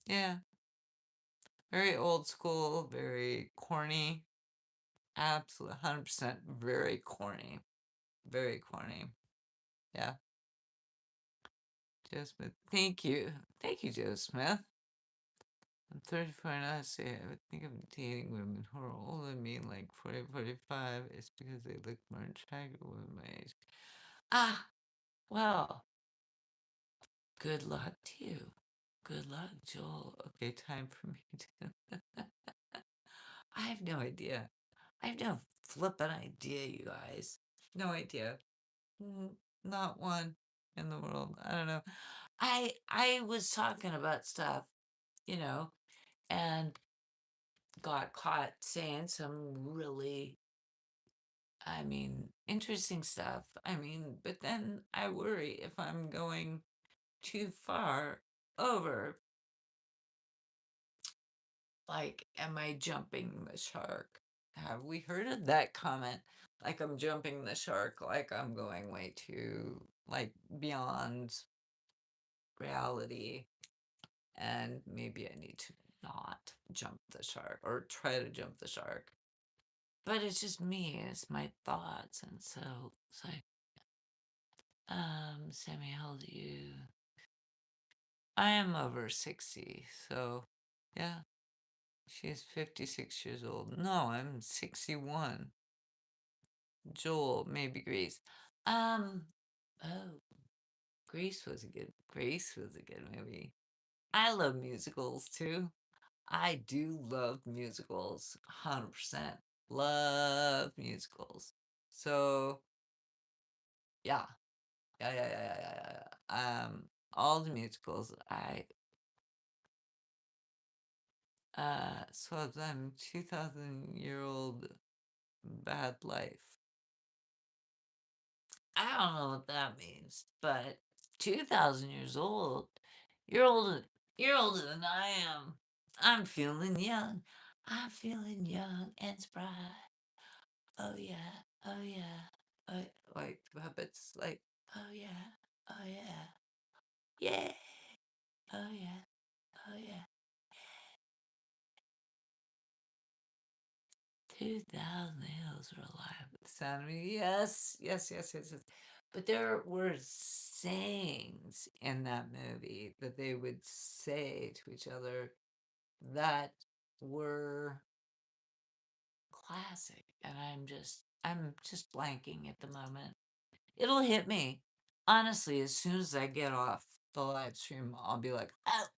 yeah, very old school, very corny. Absolutely, 100% very corny. Very corny. Yeah. Joe Smith. Thank you. Thank you, Joe Smith. I'm 34 and I say I would think of dating women who are older than me, like 40, 45. It's because they look more attractive with my age. Ah, well, good luck to you. Good luck, Joel. Okay, time for me to. I have no idea. I have no flippin' idea, you guys. No idea. Not one in the world. I don't know. I was talking about stuff, you know, and got caught saying some really, I mean, interesting stuff. I mean, but then I worry if I'm going too far over. Like, am I jumping the shark? Have we heard of that comment? Like, I'm jumping the shark, like, I'm going way too, like, beyond reality. And maybe I need to not jump the shark or try to jump the shark. But it's just me, it's my thoughts. And so it's like, Sammy, how old are you? I am over 60, so yeah. She's 56 years old. No, I'm 61. Joel, maybe Grease. Um, oh, Grease was a good movie. I love musicals too. I do love musicals, 100%. Love musicals. So, yeah. Yeah. All the musicals, so I've done 2,000-year-old bad life. I don't know what that means, but 2,000 years old, you're older, you're older than I am. I'm feeling young. I'm feeling young and spry. Oh yeah, oh yeah. Oh, like puppets, like, oh yeah, oh yeah, yeah, oh yeah, oh yeah. 2,000 hills are alive with the sound of me. Yes. But there were sayings in that movie that they would say to each other that were classic. And I'm just blanking at the moment. It'll hit me. Honestly, as soon as I get off the live stream, I'll be like, oh,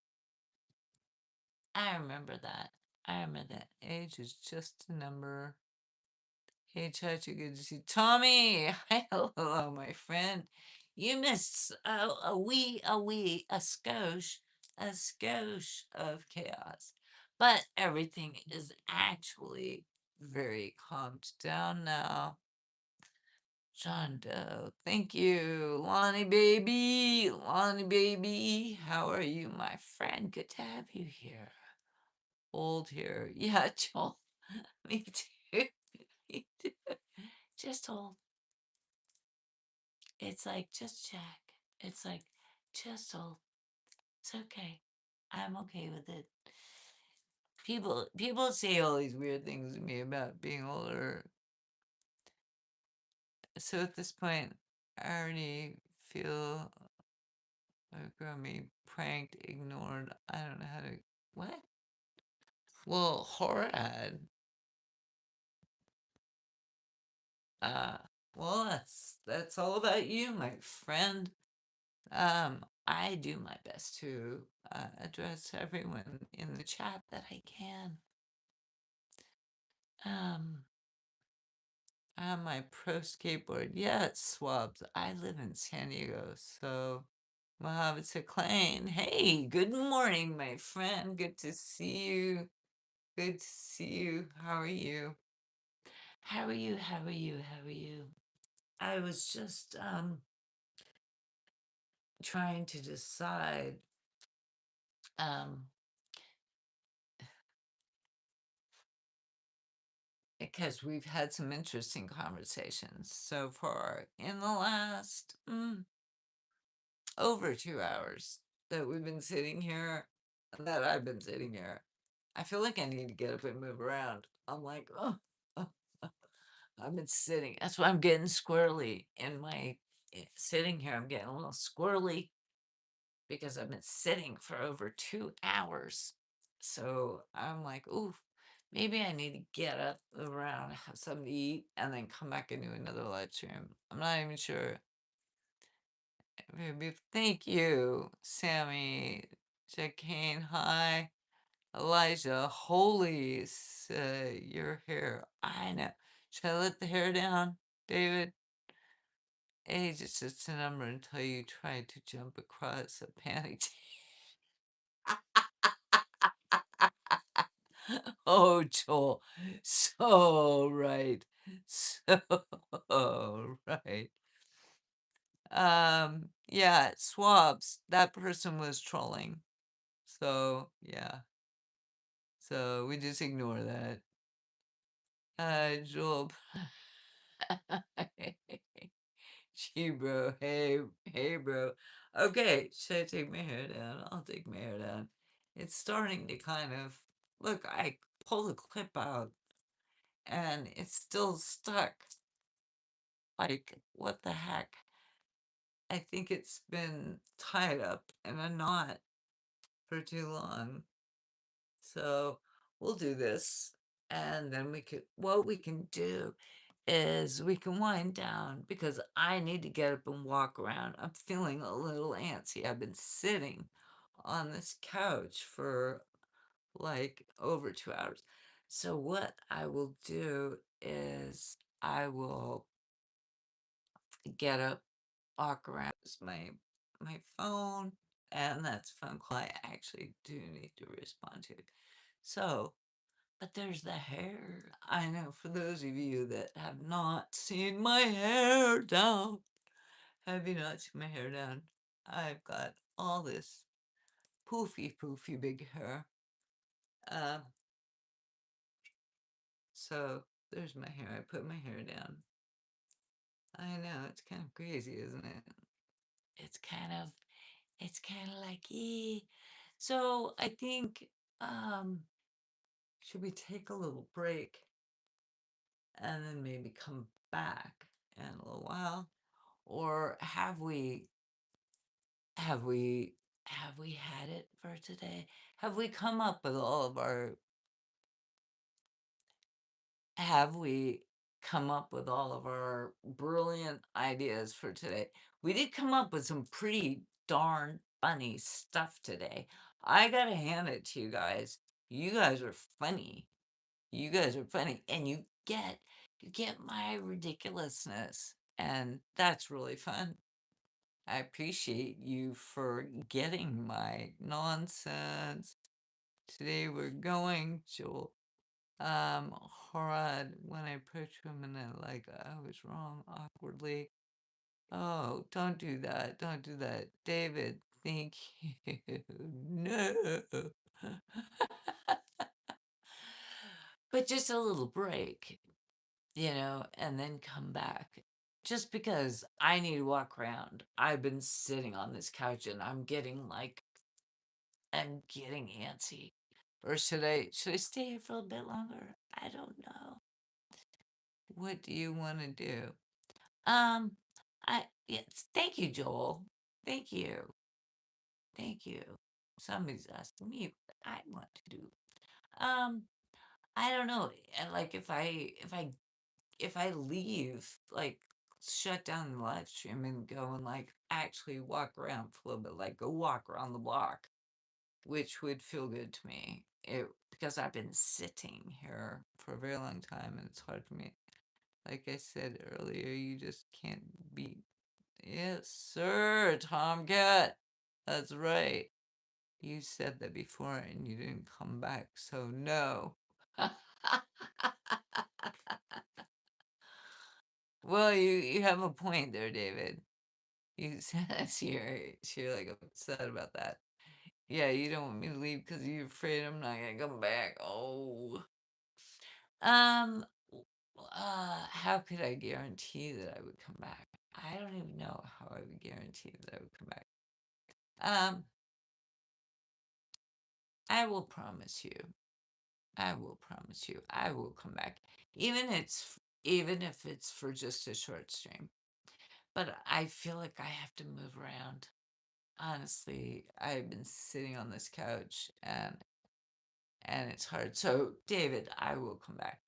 I remember that. I remember that. Age is just a number. Hey, Chachi, good to see Tommy. Hi, hello, my friend. You missed a skosh of chaos. But everything is actually very calmed down now. John Doe, thank you. Lonnie baby, how are you, my friend? Good to have you here. Old here. Yeah, Joel, me too. Me too. Just hold. It's like, just check. It's like, just hold. It's okay. I'm okay with it. People say all these weird things to me about being older. So at this point, I already feel like I'm being pranked, ignored. I don't know how to. What? Well, Horad. Uh, well, that's all about you, my friend. I do my best to address everyone in the chat that I can. On my pro skateboard, yeah, it's swabs. I live in San Diego, so Mohammed Seclain. Hey, good morning, my friend. Good to see you. Good to see you. How are you? How are you? How are you? How are you? I was just trying to decide um because we've had some interesting conversations so far in the last over 2 hours that we've been sitting here, that I've been sitting here. I feel like I need to get up and move around. I'm like, oh, I've been sitting. That's why I'm getting squirrely in my sitting here. I'm getting a little squirrely because I've been sitting for over 2 hours. So I'm like, ooh, maybe I need to get up, move around, have something to eat, and then come back and do another live stream. I'm not even sure. Maybe thank you, Sammy, Jacqueline. Hi, Elijah. Holy, your hair. I know. Should I let the hair down, David? Age is just a number until you try to jump across a panic. Oh, Joel. So right. So right. Yeah, swabs. That person was trolling. So, yeah. So we just ignore that. Joel. Gee, bro. Hey, hey, bro. Okay, should I take my hair down? I'll take my hair down. It's starting to kind of look. I pull the clip out, and it's still stuck. Like, what the heck? I think it's been tied up in a knot for too long. So we'll do this, and then what we can do is we can wind down because I need to get up and walk around. I'm feeling a little antsy. I've been sitting on this couch for like over 2 hours. So what I will do is I will get up, walk around. It's my phone, and that's a phone call I actually do need to respond to. So, but there's the hair. I know for those of you that have not seen my hair down, have you not seen my hair down? I've got all this poofy big hair. Uh, so there's my hair. I put my hair down. I know it's kind of crazy, isn't it? It's kind of like So I think should we take a little break and then maybe come back in a little while? Or have we have we had it for today? Have we come up with all of our have we come up with all of our brilliant ideas for today? We did come up with some pretty darn funny stuff today. I gotta hand it to you guys. You guys are funny. You guys are funny, and you get my ridiculousness, and that's really fun. I appreciate you for getting my nonsense. Today we're going, Joel. Horad, when I approached him and I was wrong awkwardly. Oh, don't do that. Don't do that. David, thank you. No. But just a little break, and then come back. Just because I need to walk around. I've been sitting on this couch and I'm getting antsy. Or should I stay here for a little bit longer? I don't know. What do you want to do? Um, yes, thank you, Joel. Thank you. Thank you. Somebody's asking me what I want to do. Um, I don't know. Like if I leave, like shut down the live stream and go and actually walk around for a little bit, like go walk around the block, which would feel good to me. Because I've been sitting here for a very long time and it's hard for me. Like I said earlier, you just can't beat. Yes, sir, Tomcat. That's right. You said that before and you didn't come back, so no. Well, you have a point there, David. You said you're like upset about that. Yeah, you don't want me to leave because you're afraid I'm not gonna come back. Oh. Um, how could I guarantee that I would come back? I don't even know how I would guarantee that I would come back. Um, I will promise you. I will promise you. I will come back. Even if it's for just a short stream. But I feel like I have to move around. Honestly, I've been sitting on this couch and it's hard. So, David, I will come back.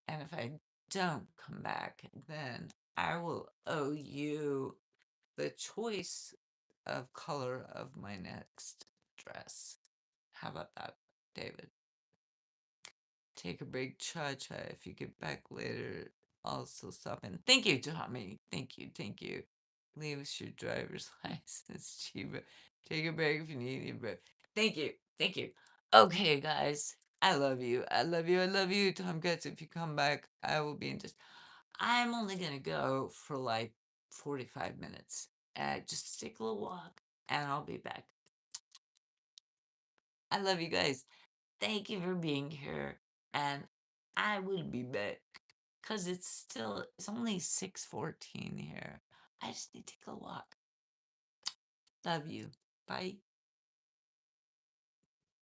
And if I don't come back, then I will owe you the choice of color of my next dress. How about that, David? Take a break, cha-cha. If you get back later, also stop in. Thank you, Tommy. Thank you, thank you. Leave us your driver's license, Chiba. Take a break if you need a break. Thank you, thank you. Okay, guys. I love you. I love you. I love you. Tom Gets, if you come back, I will be in just. I'm only gonna go for like 45 minutes. Just take a little walk, and I'll be back. I love you guys. Thank you for being here, and I will be back. Cause it's only 6:14 here. I just need to go walk. Love you. Bye.